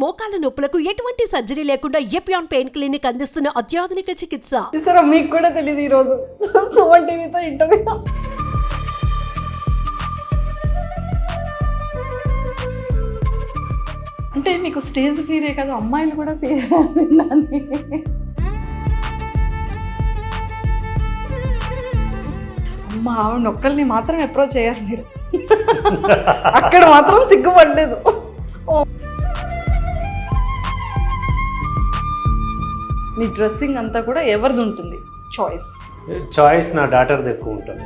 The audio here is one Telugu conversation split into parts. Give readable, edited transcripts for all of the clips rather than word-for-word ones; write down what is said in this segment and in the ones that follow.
మోకాల నొప్పులకు ఎటువంటి సర్జరీ లేకుండా ఎపియాన్ పెయిన్ క్లినిక్ అందిస్తున్న అత్యాధునిక చికిత్స. చూసారా, మీకు కూడా తెలియదు ఈరోజు సుమన్ టీవీతో ఇంటర్వ్యూ. అంటే మీకు స్టేజ్ ఫీరే కాదు, అమ్మాయిలు కూడా ఫీర్ దాన్ని. అమ్మ ఆవిడ ఒక్కరిని మాత్రం అప్రోచ్ అయ్యారు మీరు, అక్కడ మాత్రం సిగ్గుపడలేదు. మీ డ్రెస్సింగ్ అంతా కూడా ఎవరిది ఉంటుంది చాయిస్? నా డాటర్ది ఎక్కువ ఉంటుంది.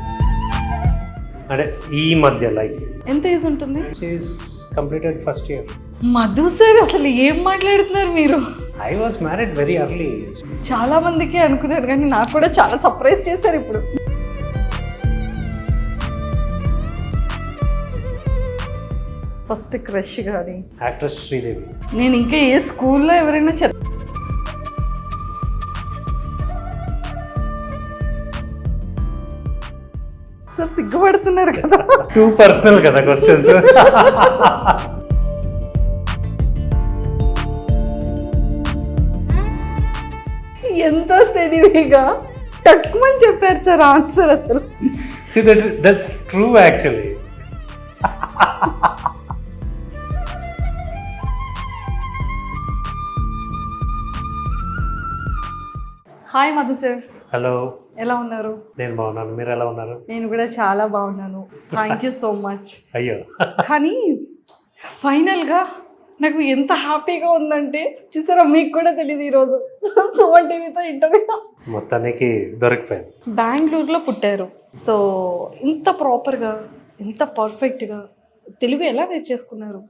అంటే ఈ మధ్య లైక్ ఎంత ఏజ్ ఉంటుంది? Completed first year. Madhu sir, అసలు ఏం మాట్లాడుతున్నారు మీరు? I was married very early. చాలా మందికి అనుకున్నారు, కానీ నాకు కూడా చాలా సర్ప్రైజ్ చేశారు ఇప్పుడు. ఫస్ట్ క్రష్ కానీ యాక్ట్రెస్ శ్రీదేవి. నేను ఇంకా ఏ స్కూల్లో ఎవరైనా సార్ సిగ్గుపడుతున్నారు కదా, టూ పర్సనల్ కదా క్వశ్చన్స్. ఎంత తెలివిగా టక్కుమని చెప్పారు సార్ ఆన్సర్. అసలు that's true actually. Hi Madhu sir. Hello, ఎలా ఉన్నారు? నేను బాగున్నాను, మీరు ఎలా ఉన్నారు? నేను కూడా చాలా బాగున్నాను, థ్యాంక్ యూ సో మచ్. అయ్యో, కానీ ఫైనల్గా నాకు ఎంత హ్యాపీగా ఉందంటే, చూసారా, మీకు కూడా తెలియదు ఈరోజు సుమన్ టీవీతో ఇంటర్వ్యూ. మొత్తానికి దొరికిపోయింది. బెంగళూరులో పుట్టారు, సో ఇంత ప్రాపర్గా, ఇంత పర్ఫెక్ట్గా తెలుగు ఎలా నేర్చేసుకున్నారు?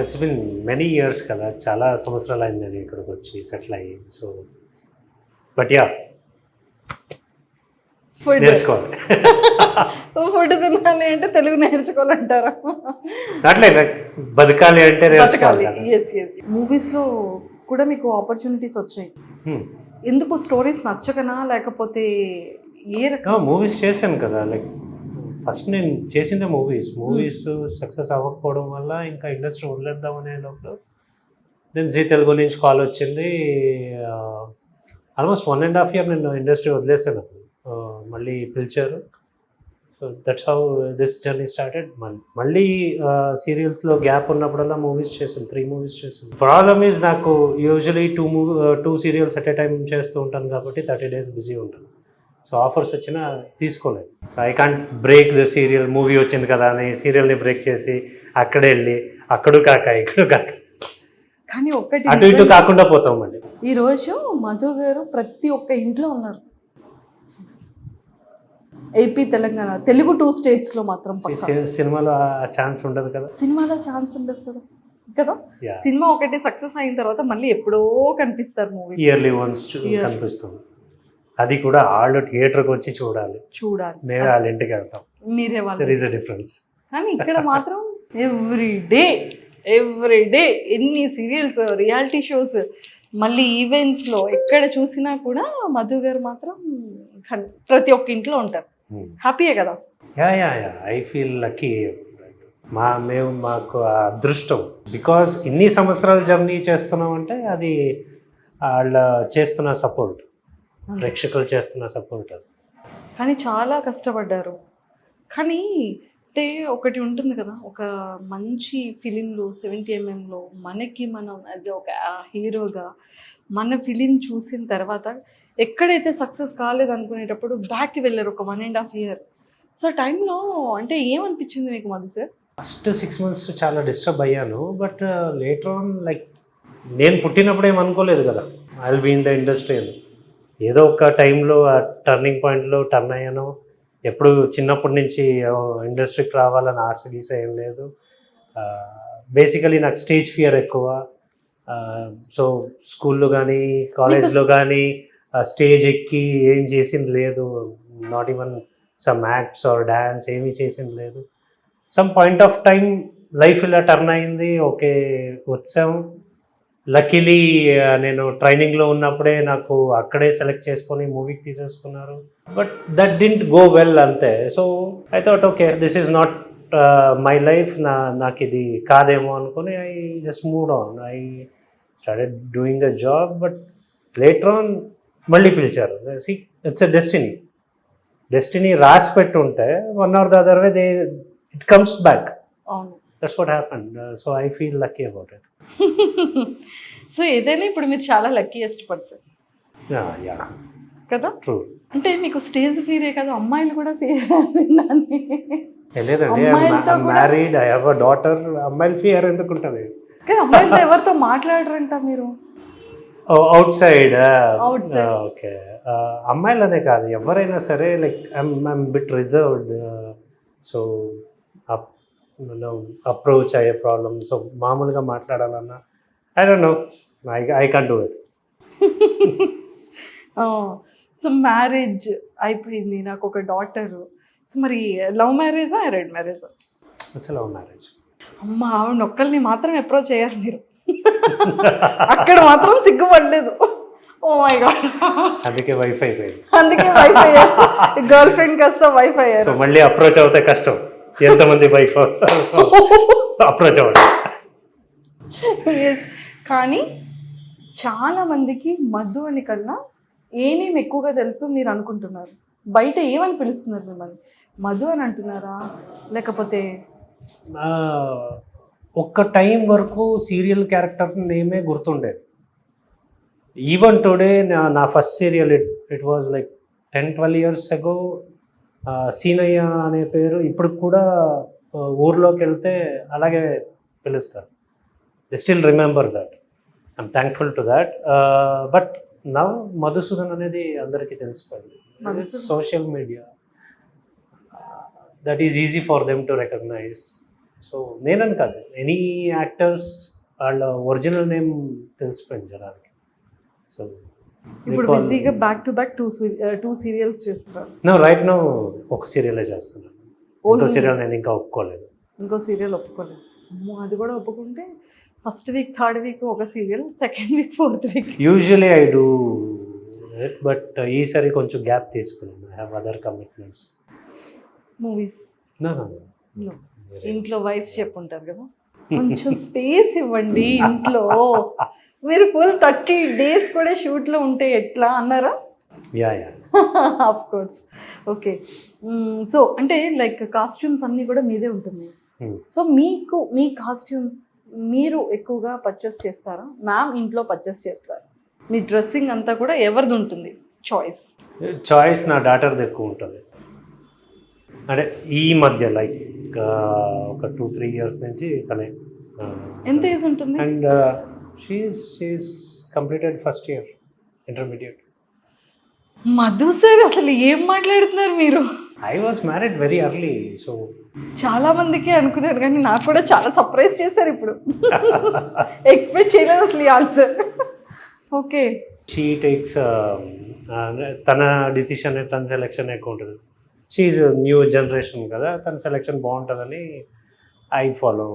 ఇట్స్ బిన్ మెనీ ఇయర్స్ కదా, చాలా సంవత్సరాలు అయింది నేను ఇక్కడికి వచ్చి సెటిల్ అయ్యి. సో బట్ యా, ఫుడ్ నేర్చుకోవాలి. ఫుడ్ తినాలి అంటే తెలుగు నేర్చుకోవాలంటారా? అట్లే బతకాలి అంటే నేర్చుకోవాలి. Yes yes. మూవీస్లో కూడా మీకు ఆపర్చునిటీస్ వచ్చాయి. ఎందుకు? స్టోరీస్ నచ్చకనా, లేకపోతే ఏ రకం? మూవీస్ చేశాను కదా, లైక్ ఫస్ట్ నేను చేసిందే మూవీస్ సక్సెస్ అవ్వకపోవడం వల్ల ఇంకా ఇండస్ట్రీ వదిలేద్దాం అనే లోపల నేను జీ తెలుగు నుంచి కాల్ వచ్చింది. ఆల్మోస్ట్ 1.5 year నేను ఇండస్ట్రీ వదిలేసాను. మళ్ళీ పిలిచారు. So that's how this journey started. మళ్ళీ సీరియల్స్లో గ్యాప్ ఉన్నప్పుడల్లా మూవీస్ చేసాను, 3 movies చేసాను. ప్రాబ్లమ్ ఈజ్ నాకు usually 2 serials at a time చేస్తూ ఉంటాను కాబట్టి 30 days బిజీ ఉంటాను. సో ఆఫర్స్ వచ్చినా తీసుకోలేదు. So I can't break the serial. Movie వచ్చింది కదా అని సీరియల్ని బ్రేక్ చేసి అక్కడే వెళ్ళి అక్కడు కాక ఇక్కడు కాక కానీ ఒక్కటి అటు ఇటు కాకుండా పోతాం. మళ్ళీ ఈరోజు మధు గారు ప్రతి ఒక్క ఇంట్లో ఉన్నారు. ఏపీ, తెలంగాణ, తెలుగు 2 states మాత్రం సినిమాలో ఛాన్స్ ఉండదు కదా. సినిమాలో ఛాన్స్ ఉండదు కదా కదా. సినిమా ఒకటి సక్సెస్ అయిన తర్వాత మళ్ళీ ఎప్పుడో కనిపిస్తారు మూవీ. ఇయర్లీ వన్స్ కనిపిస్తుంది. అది కూడా వాళ్ళు థియేటర్కి వచ్చి చూడాలి. మేమే వాళ్ళ ఇంటికి వెళ్తాం, మీరే వాళ్ళు. There is a difference. కానీ ఇక్కడ మాత్రం ఎవ్రీ డే ఎన్ని సీరియల్స్, రియాలిటీ షోస్, మళ్ళీ ఈవెంట్స్లో ఎక్కడ చూసినా కూడా మధు గారు మాత్రం ప్రతి ఒక్క ఇంట్లో ఉంటారు. హ్యాపీయే కదా? Yeah I feel lucky. మాకు అదృష్టం. బికాజ్ ఇన్ని సంవత్సరాలు జర్నీ చేస్తున్నాం అంటే అది వాళ్ళ చేస్తున్న సపోర్ట్, ప్రేక్షకులు చేస్తున్న సపోర్ట్. అది కానీ చాలా కష్టపడ్డారు. కానీ అంటే ఒకటి ఉంటుంది కదా, ఒక మంచి ఫిలింలో 70mm మనకి మనం యాజ్ ఒక హీరోగా మన ఫిలిం చూసిన తర్వాత ఎక్కడైతే సక్సెస్ కాలేదు అనుకునేటప్పుడు బ్యాక్కి వెళ్ళారు ఒక 1.5 year. సో టైంలో అంటే ఏమనిపించింది మీకు మధు సార్? ఫస్ట్ 6 months చాలా డిస్టర్బ్ అయ్యాను. బట్ లేటర్ ఆన్ లైక్ నేను పుట్టినప్పుడు ఏమనుకోలేదు కదా I will be in the industry అని. ఏదో ఒక టైంలో ఆ టర్నింగ్ పాయింట్లో టర్న్ అయ్యాను. ఎప్పుడు చిన్నప్పటి నుంచి ఇండస్ట్రీకి రావాలని ఆశ గీస ఏం లేదు. బేసికలీ నాకు స్టేజ్ ఫియర్ ఎక్కువ. సో స్కూల్లో కానీ కాలేజ్లో కానీ స్టేజ్ ఎక్కి ఏం చేసింది లేదు. Not even some acts or dance ఏమీ చేసింది లేదు. Some point of time life ఇలా టర్న్ అయింది. ఓకే, వచ్చాం. లక్కీలీ నేను ట్రైనింగ్లో ఉన్నప్పుడే నాకు అక్కడే సెలెక్ట్ చేసుకొని మూవీకి తీసేసుకున్నారు. But that didn't go well అంతే. So I thought okay, this is not my life, నాకు ఇది కాదేమో అనుకుని I just move on. Started doing the job. But later on మళ్ళీ పిలిచారు. సి ఇట్స్ ఎ డెస్టినీ రాసి పెట్టుంటే one or the other way it comes back. అవును. That's what happened. So I feel lucky about it. So ఏదైనా ఇప్పుడు మీరు చాలా లక్కీయెస్ట్ పర్సన్ యా కదా. ట్రూ. అంటే మీకు స్టేజ్ ఫీరే కదా, అమ్మాయిలు కూడా ఫీర్ లేదండి, అమ్మాయిలతో కూడా- married, I have a daughter. అమ్మాయిల ఫియర్ ఎందుకు ఉంటుంది? కానీ అమ్మాయిలతో ఎవరితో మాట్లాడరంట మీరు. Out side. Outside. ఓకే. అమ్మాయిలనే కాదు, ఎవరైనా సరే like I'm bit reserved. So approach అయ్యే ప్రాబ్లమ్. సో మామూలుగా మాట్లాడాలన్నా I don't know, I can't do it. So marriage అయిపోయింది, నాకు ఒక డాటర్. సో మరి లవ్ మ్యారేజా అరేంజ్ మ్యారేజా? It's love marriage. అమ్మ ఆవిడ ఒక్కరిని మాత్రం అప్రోచ్ అయ్యారు మీరు. అక్కడ మాత్రం సిగ్గుపడలేదు. Oh my God. అందుకే వైఫ్ అయిపోయింది. అందుకే వైఫ్ అయ్యారు, గర్ల్ ఫ్రెండ్ కాస్త వైఫ్ సో అయ్యారు. మళ్ళీ అప్రోచ్ అవుతే కష్టం. ఎంతమంది వైఫ్ అవుతారు? సో అప్రోచ్ అవ్వడం. Yes. కానీ చాలా మందికి మధు అని కన్నా ఏనేం ఎక్కువగా తెలుసు మీరు అనుకుంటున్నారు. బయట ఏమని పిలుస్తున్నారు మిమ్మల్ని? మధు అని అంటున్నారా, లేకపోతే ఒక్క టైం వరకు సీరియల్ క్యారెక్టర్ నేమే గుర్తుండేది. ఈవెన్ టుడే నా first serial it was like 10-12 years ago. Seenayya అనే పేరు ఇప్పుడు కూడా ఊర్లోకి వెళ్తే అలాగే పిలుస్తారు. They still remember that. I'm thankful to that. But now Madhusudan అనేది అందరికీ తెలిసిపోయింది. Madhusudan. Social media that is easy for them to recognise. So నేనని కాదు, ఎనీ యాక్టర్స్ వాళ్ళ ఒరిజినల్ నేమ్ తెలిసిపోయింది జనానికి. సో ఇప్పుడు బిజీగా back to back two serials చేస్తున్నారు. నో రైట్ నో ఒక సీరియలే చేస్తున్నాను. ఇంకో Only. సీరియల్ నేను ఇంకా ఒప్పుకోలేదు. ఇంకో సీరియల్ ఒప్పుకోలేదు. అమ్మో, అది కూడా ఒప్పుకుంటే ఫస్ట్ వీక్, థర్డ్ వీక్ ఒక serial, second week, fourth week. Usually I do it, but ఈసారి కొంచెం గ్యాప్ తీసుకున్నాను. I have other commitments. Movies no ఇంట్లో వైఫ్ చెప్పుంటారు కదా, కొంచెం స్పేస్ ఇవ్వండి ఇంట్లో. మీరు ఫుల్ 30 days కూడా షూట్లో ఉంటే ఎట్లా అన్నారా? Yeah of course. Okay. So అంటే లైక్ కాస్ట్యూమ్స్ అన్నీ కూడా మీదే ఉంటుంది. సో మీకు మీ కాస్ట్యూమ్స్ మీరు ఎక్కువగా పర్చేస్ చేస్తారా, మ్యామ్ ఇంట్లో పర్చేస్ చేస్తారా? మీ డ్రెస్సింగ్ అంతా కూడా ఎవరిది ఉంటుంది చాయిస్? నా డాటర్ది ఎక్కువ ఉంటుంది. అంటే ఈ మధ్య లైక్ ఒక 2-3 years నుంచి తనే. ఎంత ఏజ్ ఉంటుంది? And she is completed first year intermediate. Madhu sir అసలు ఏం మాట్లాడుతున్నారు మీరు? I was married very early. So చాలా మందికి అనుకున్నారు, కానీ నాకు కూడా చాలా సర్ప్రైజ్ చేశారు ఇప్పుడు. ఎక్స్పెక్ట్ చేయలేదు అసలు ఈ ఆన్సర్. ఓకే. షీ టేక్స్ తన డిసిషన్, తన సెలెక్షన్ ఎక్కువ ఉంటుంది. షీఈ్ న్యూ జనరేషన్ కదా, తన సెలెక్షన్ బాగుంటుందని I follow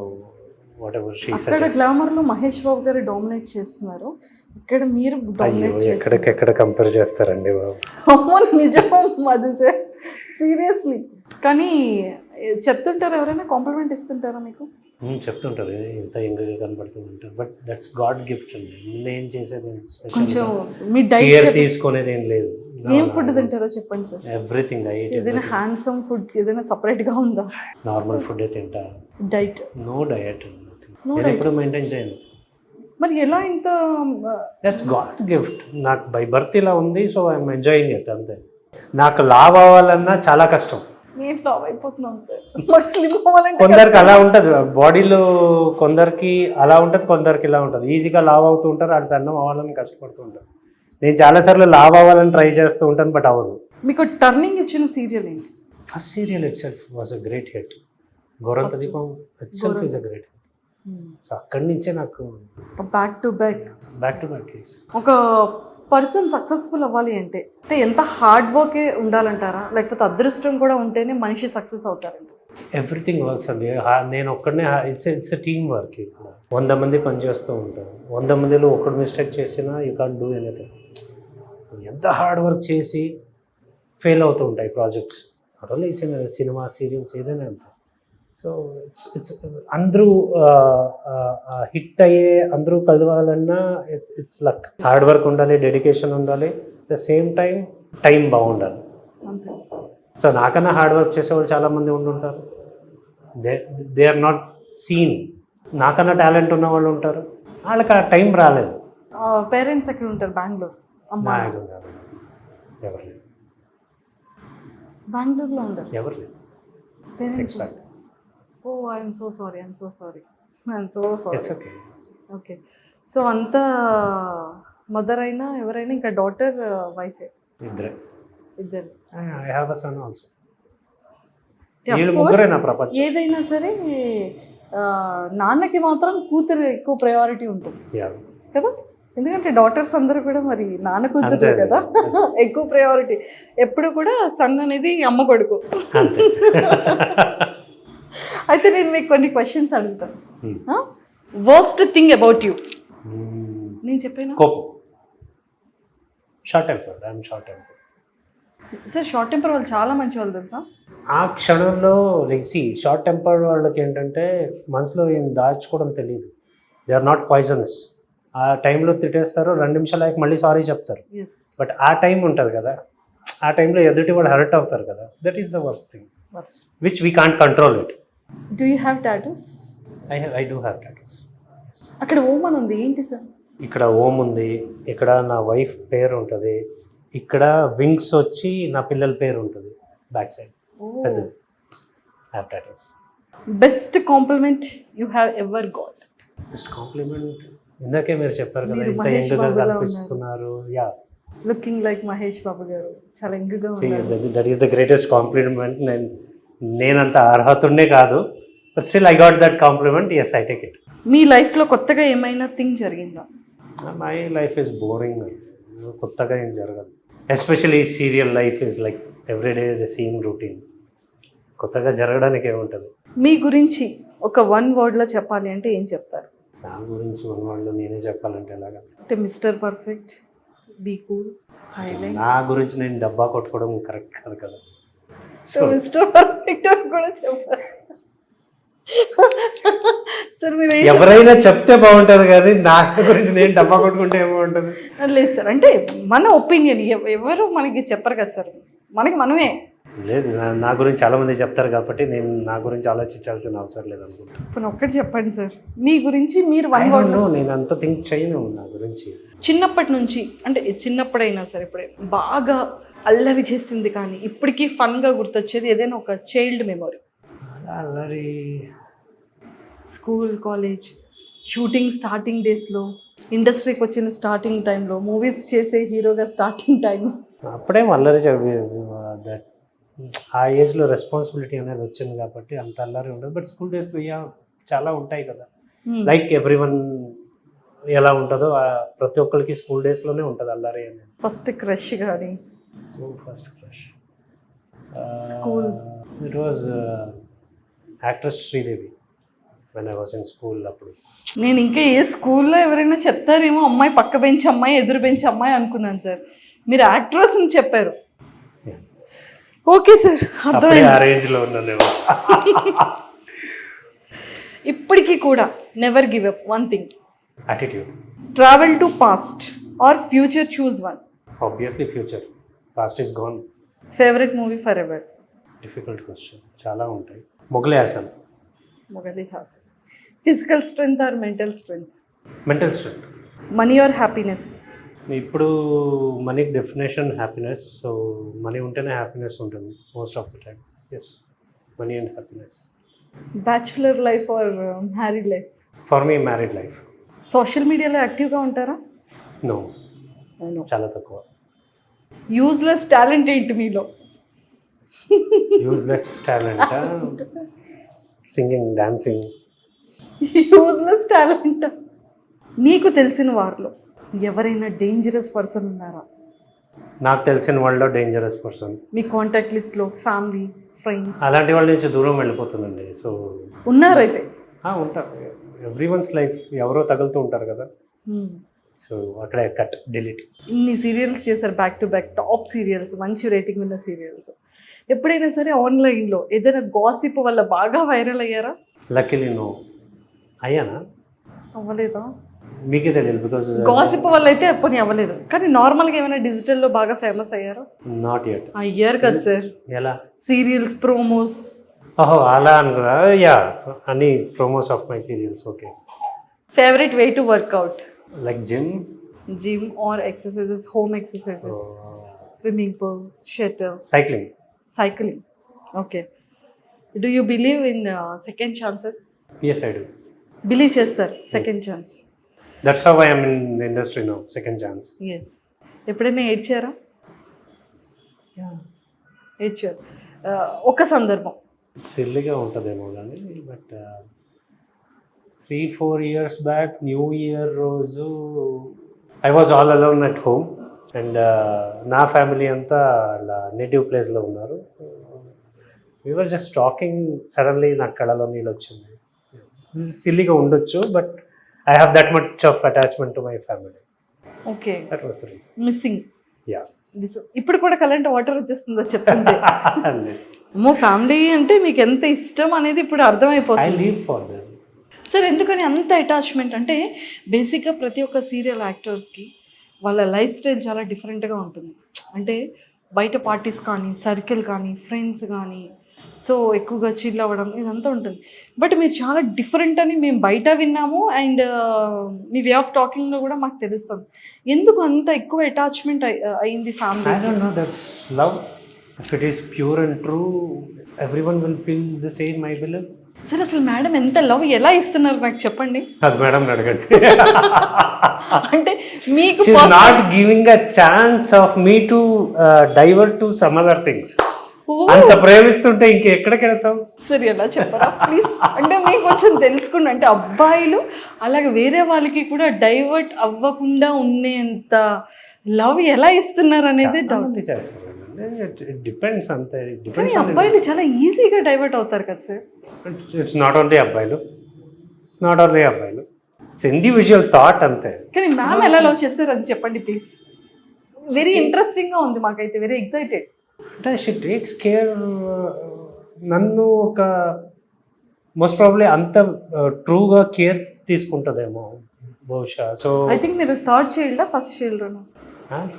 what ever she అక్కడ సజెస్ట్. గ్లామర్లో మహేష్ బాబు గారు డామినేట్ చేస్తున్నారు, ఇక్కడ మీరు డామినేట్ చేస్తున్నారు. ఎక్కడికెక్కడ కంపేర్ చేస్తారండి బాబు. అమ్మో నిజం మధు సార్, సీరియస్లీ. కానీ చెప్తుంటారు, ఎవరైనా కాంప్లిమెంట్ ఇస్తుంటారా మీకు? చెప్తుంటారు ఇంత యంగ్గా కనపడుతుంది అంటారు. బట్ దట్స్ గాడ్ గిఫ్ట్ అండి. నేను చేసేది కొంచెం మీ కేర్ డైట్ తీసుకునేది ఏం లేదు. ఏం ఫుడ్ తింటారో చెప్పండి సార్. ఎవ్రీథింగ్ ఏదైనా హ్యాండ్సమ్ ఫుడ్ ఏదైనా సపరేట్గా ఉందా? నార్మల్ ఫుడ్ తింటా. డైట్? No diet. No నేను diet. ఎప్పుడు మెయింటైన్ చేయను. మరి ఎలా ఇంత? That's god gift. నాకు బై బర్త్ ఇలా ఉంది. సో ఐఎమ్ ఎంజాయింగ్ ఇట్ అంతే. నాకు లావ్ అవ్వాలన్నా చాలా కష్టం. నేను ఫ్లాప్ అయిపోతున్నాను సార్. మాకు స్లిమ్ అవ్వాలంటే కొందరికి అలా ఉంటుంది బాడీలో, కొందరికి అలా ఉంటుంది, కొందరికి ఇలా ఉంటుంది. ఈజీగా లావ్ అవుతూ ఉంటారు, అది సన్నం అవ్వాలని కష్టపడుతూ ఉంటారు. నేను చాలాసార్లు లావ్ అవ్వాలని ట్రై చేస్తూ ఉంటాను, బట్ అవ్వదు. మీకు టర్నింగ్ ఇచ్చిన సీరియల్ ఏంటి? First serial itself was a great hit. Gorantha Deepam itself is a great hit. So అక్కడి నుంచే నాకు బ్యాక్ టు బ్యాక్ ఒక పర్సన్ సక్సెస్ఫుల్ అవ్వాలి అంటే ఎంత హార్డ్ వర్కే ఉండాలంటారా, లేకపోతే అదృష్టం కూడా ఉంటేనే మనిషి సక్సెస్ అవుతారంట? ఎవ్రీథింగ్ వర్క్స్ అండి. నేను ఒక్కడనే, ఇట్స్ టీమ్ వర్క్. ఇక్కడ 100 మంది పనిచేస్తూ ఉంటారు. 100 మందిలో ఒకడు మిస్టేక్ చేసినా యూ కాంట్ డూ ఎనీథింగ్. ఎంత హార్డ్ వర్క్ చేసి ఫెయిల్ అవుతూ ఉంటాయి projects. Not only cinema, serials ఏదైనా ఉంటాయి. సో ఇట్స్ అందరూ హిట్ అయ్యే అందరూ కలవాలన్నా ఇట్స్ లక్. హార్డ్ వర్క్ ఉండాలి, డెడికేషన్ ఉండాలి, ద సేమ్ టైం బాగుండాలి. అంతే. సో నాకన్నా హార్డ్ వర్క్ చేసేవాళ్ళు చాలామంది ఉండుంటారు, దే ఆర్ నాట్ సీన్. నాకన్నా టాలెంట్ ఉన్న వాళ్ళు ఉంటారు, వాళ్ళకి ఆ టైం రాలేదు. పేరెంట్స్ ఎక్కడ ఉంటారు? బెంగళూరు. అమ్మ నాకు కాదు, ఎవరు లేదు, బెంగళూరులో ఉండరు ఎవరు లేదు. Parents. Expect oh I'm so sorry it's okay. Okay. So అంత మదర్ అయినా ఎవరైనా ఇంకా డాటర్ వైఫే ఇద్దరే. ఇద్దరు. I have a son also. Of వీళ్ళు course, ముగ్గురే నా ప్రపంచం. ఏదైనా సరే నాన్నకి మాత్రం కూతురు ఎక్కువ ప్రయారిటీ ఉంటుంది Yeah. కదా, ఎందుకంటే డాటర్స్ అందరూ కూడా మరి నాన్న కూతురు అంతే. కదా ఎక్కువ ప్రయారిటీ. ఎప్పుడు కూడా సన్ అనేది అమ్మ కొడుకు. అంతే. అయితే నేను మీకు కొన్ని క్వశ్చన్స్ అడుగుతాను. Hmm. Worst thing about you నేను చెప్పాను కోపం. Short temper. I'm short temper. Sir. Short temper వాళ్ళు చాలా మంచి వాళ్ళు తెలుసా. ఆ క్షణంలో షార్ట్ టెంపర్ వాళ్ళకి ఏంటంటే మనసులో ఏం దాచుకోవడం తెలియదు. They are not poisonous. ఆ టైంలో తిట్టేస్తారు, 2 నిమిషాలు అయ్యాక మళ్ళీ సారీ చెప్తారు. ఎస్. బట్ ఆ టైం ఉంటుంది కదా, ఆ టైంలో ఎదుటి వాళ్ళు హర్ట్ అవుతారు కదా, that is the worst thing worst. Which we can't control it. Do you have tattoos? I do have tattoos. అక్కడ ఓమ్ అని ఉంది, ఏంటి సార్? ఇక్కడ ఓం ఉంది, ఇక్కడ నా వైఫ్ పేరు ఉంటుంది, ఇక్కడ వింగ్స్ వచ్చి నా పిల్లల పేరు ఉంటుంది బ్యాక్ సైడ్. పెద్దది. Have tattoos. Best compliment you have ever got? Best compliment ఇందాకే మీరు చెప్పారు కదా, మీరు ఇంత మహేష్ యంగ్గా బాబులా కనిపిస్తున్నారు. Yeah, looking like Mahesh Babu garu, చాలా యంగ్గా ఉన్నారు. That is the greatest compliment. నేనంత అర్హతుండే కాదు, but still I got that compliment. Yes, I take it. మీ లైఫ్లో కొత్తగా ఏమైనా థింగ్ జరిగిందా? My life is boring. కొత్తగా ఏం జరగదు. Especially serial life is like everyday is the same routine. కొత్తగా జరగడానికి ఏముంటుంది? మీ గురించి ఒక 1 wordలో చెప్పాలి అంటే ఏం చెప్తారు? నా గురించి మన వాళ్ళు నేనే చెప్పాలంటే ఎలాగా? అంటే mister perfect, be cool, silent. నా గురించి నేను డబ్బా కొట్టుకోవడం కరెక్ట్ కాదు కదా. సో మిస్టర్ పర్ఫెక్ట్ అని కూడా చెప్పారు. సార్ మీరు ఎవరైనా చెప్తే బాగుంటుంది కానీ నా గురించి నేను డబ్బా కొట్టుకుంటే ఏమవుంటుంది? లేదు సార్, అంటే మన ఒపీనియన్ ఎవరు మనకి చెప్పరు కదా సార్, మనకి మనమే. లేదు, నా గురించి చాలా మంది చెప్తారు కాబట్టి నేను నా గురించి ఆలోచించాల్సిన అవసరం లేదు అనుకుంటా. ఇప్పుడు ఒక్కటి చెప్పండి సార్, మీ గురించి మీరు 1 word. నేను అంత థింక్ చేయను నా గురించి. చిన్నప్పటి నుంచి, అంటే చిన్నప్పుడైనా సరే ఇప్పుడే బాగా అల్లరి చేసింది కానీ ఇప్పటికీ ఫన్గా గుర్తొచ్చేది ఏదైనా ఒక చైల్డ్ మెమొరీ? అల్లరి స్కూల్, కాలేజ్, షూటింగ్ స్టార్టింగ్ డేస్లో, ఇండస్ట్రీకి వచ్చిన స్టార్టింగ్ టైంలో, మూవీస్ చేసే హీరోగా స్టార్టింగ్ టైం. అప్పుడేం అల్లరి దట్ ఆ ఏజ్లో రెస్పాన్సిబిలిటీ అనేది వచ్చింది కాబట్టి అంత అల్లరి ఉండదు. బట్ స్కూల్ డేస్లో చాలా ఉంటాయి కదా, లైక్ ఎవ్రీ వన్ ఎలా ఉంటుందో ప్రతి ఒక్కరికి స్కూల్ డేస్లోనే ఉంటుంది అల్లరి అనేది. ఫస్ట్ క్రష్ కానీ? First crush School. It was actress Sridevi when I was in school. అప్పుడు నేను ఇంకా ఏ స్కూల్లో ఎవరైనా చెప్తారేమో అమ్మాయి పక్క బెంచ్ అమ్మాయి, ఎదురు బెంచ్ అమ్మాయి అనుకున్నాను సార్. మీరు యాక్ట్రెస్ అని చెప్పారు. ఓకే సార్, అప్పుడే అర్థమైంది. ఆ రేంజ్లో ఉన్నాను. ఇప్పటికీ కూడా never give up, 1 thing. Attitude. Travel to past or future, choose 1. Obviously future. Past is gone. Favourite movie for ever? Difficult question, చాలా ఉంటాయి. మొగలే హాసన్. మొగలి హాసన్. Physical strength or mental strength? Mental strength. Money or happiness? ఇప్పుడు మనీకి డెఫినేషన్ హ్యాపీనెస్. సో మనీ ఉంటేనే హ్యాపీనెస్ ఉంటుంది most of the time. Yes, money and happiness. Bachelor life or married life? For me married life. Social మీడియాలో యాక్టివ్గా ఉంటారా? నో, చాలా తక్కువ. యూజ్లెస్ టాలెంట్ ఏంటి మీలో? Useless talent singing, dancing. Useless talent. మీకు తెలిసిన వారిలో ఎవరైనా డేంజరస్ పర్సన్ ఉన్నారా? నాకు తెలిసిన వాళ్ళలో డేంజరస్ పర్సన్ మీ కాంటాక్ట్ లిస్ట్లో, ఫ్యామిలీ, ఫ్రెండ్స్? అలాంటి వాళ్ళ నుంచి దూరం వెళ్ళిపోతుందండి. సో ఉన్నారైతే? ఉంటారు. ఎవ్రీ వన్స్ లైఫ్ ఎవరో తగులుతూ ఉంటారు కదా. సో అక్కడే కట్, డిలీట్. ఇన్ని సీరియల్స్ చేశారు back to back, top serials, మంచి రేటింగ్ ఉన్న సీరియల్స్. ఎప్పుడైనా సరే ఆన్లైన్లో ఏదైనా గాసిప్ వల్ల బాగా వైరల్ అయ్యారా? Luckily no. అయ్యానా? అవ్వలేదా? మీకే తెలియదు బికాజ్ గాసిప్ వల్ల అయితే ఎప్పుడు అవ్వలేదు, కానీ నార్మల్గా ఏమైనా డిజిటల్లో బాగా ఫేమస్ అయ్యారా? Not yet. అయ్యారు కదా సార్, ఎలా? Serials promos. ఓహో అలా అనుకున్నా. యా, అన్ని promos of my serials. Okay. Favourite way to workout? Like gym or exercises, home exercises, swimming pool, shuttle, cycling. cycling. Okay. Do you believe in second chances? Yes, I do. Believe చేస్తారు second chance. That's how I am in the industry now. Second chance. Yes. ఎప్పుడైనా ఏడ్చారా? Yeah. ఏడ్చారు. ఒక సందర్భం. సిల్లీగా ఉంటుందేమో కానీ but 3-4 years back new year రోజు I was all alone at home and నా ఫ్యామిలీ అంతా అలా నేటివ్ ప్లేస్లో ఉన్నారు. వీఆర్ జస్ట్ టాకింగ్, సడన్లీ నాకు కళలో నీళ్ళు వచ్చింది. సిల్లీగా ఉండొచ్చు but I have that much of attachment to my family. Okay. That was the reason. Missing. Yeah. ఇప్పుడు కూడా కరెంట్ వాటర్ వచ్చేస్తుందో చెప్తుంటే. అమ్మో, ఫ్యామిలీ అంటే మీకు ఎంత ఇష్టం అనేది ఇప్పుడు ఐ అర్థమైపోతుంది. Leave for them. సార్ ఎందుకని అంత అటాచ్మెంట్ అంటే బేసిక్గా ప్రతి ఒక్క సీరియల్ యాక్టర్స్కి వాళ్ళ లైఫ్ స్టైల్ చాలా డిఫరెంట్గా ఉంటుంది. అంటే బయట పార్టీస్ కానీ, సర్కిల్ కానీ, ఫ్రెండ్స్ కానీ, సో ఎక్కువగా చిల్ అవ్వడం ఇదంతా ఉంటుంది. బట్ మీరు చాలా డిఫరెంట్ అని మేము బయట విన్నాము అండ్ మీ వే ఆఫ్ టాకింగ్లో కూడా మాకు తెలుస్తుంది. ఎందుకు అంత ఎక్కువ అటాచ్మెంట్ అయింది family? I don't know, that's love. If it is pure and true, everyone will feel the same, I believe. Sir అసలు మేడం ఎంత లవ్ ఎలా ఇస్తున్నారు నాకు చెప్పండి. అది మేడం అడగండి. అంటే మీకు She's not giving a chance of me to divert to some other things. అంత ప్రేమిస్తుంటే ఇంకెక్కడికి వెళ్తాం? సరే ఎలా చెప్పరా ప్లీజ్? అంటే మీకు కొంచెం తెలుసుకుంటే, అంటే అబ్బాయిలు అలాగే వేరే వాళ్ళకి కూడా డైవర్ట్ అవ్వకుండా ఉండేంత లవ్ ఎలా ఇస్తున్నారు అనేది డౌట్. చేస్తారండి. డిపెండ్స్ అంతే. కానీ అబ్బాయిలు చాలా ఈజీగా డైవర్ట్ అవుతారు కదా సార్. ఇట్స్ నాట్ ఓన్లీ అబ్బాయిలు, ఇట్స్ ఇండివిజువల్ థాట్ అంతే. కానీ మ్యామ్ ఎలా లవ్ చేస్తారు అది చెప్పండి ప్లీజ్. వెరీ ఇంట్రెస్టింగ్గా ఉంది మాకైతే, వెరీ ఎక్సైటెడ్. అంటే షీ టేక్స్ కేర్. నన్ను ఒక మోస్ట్ ప్రాబ్లీ అంత ట్రూగా కేర్ తీసుకుంటుందేమో బహుశా. సో ఐ థింక్ మీరు థర్డ్ చైల్డా first children?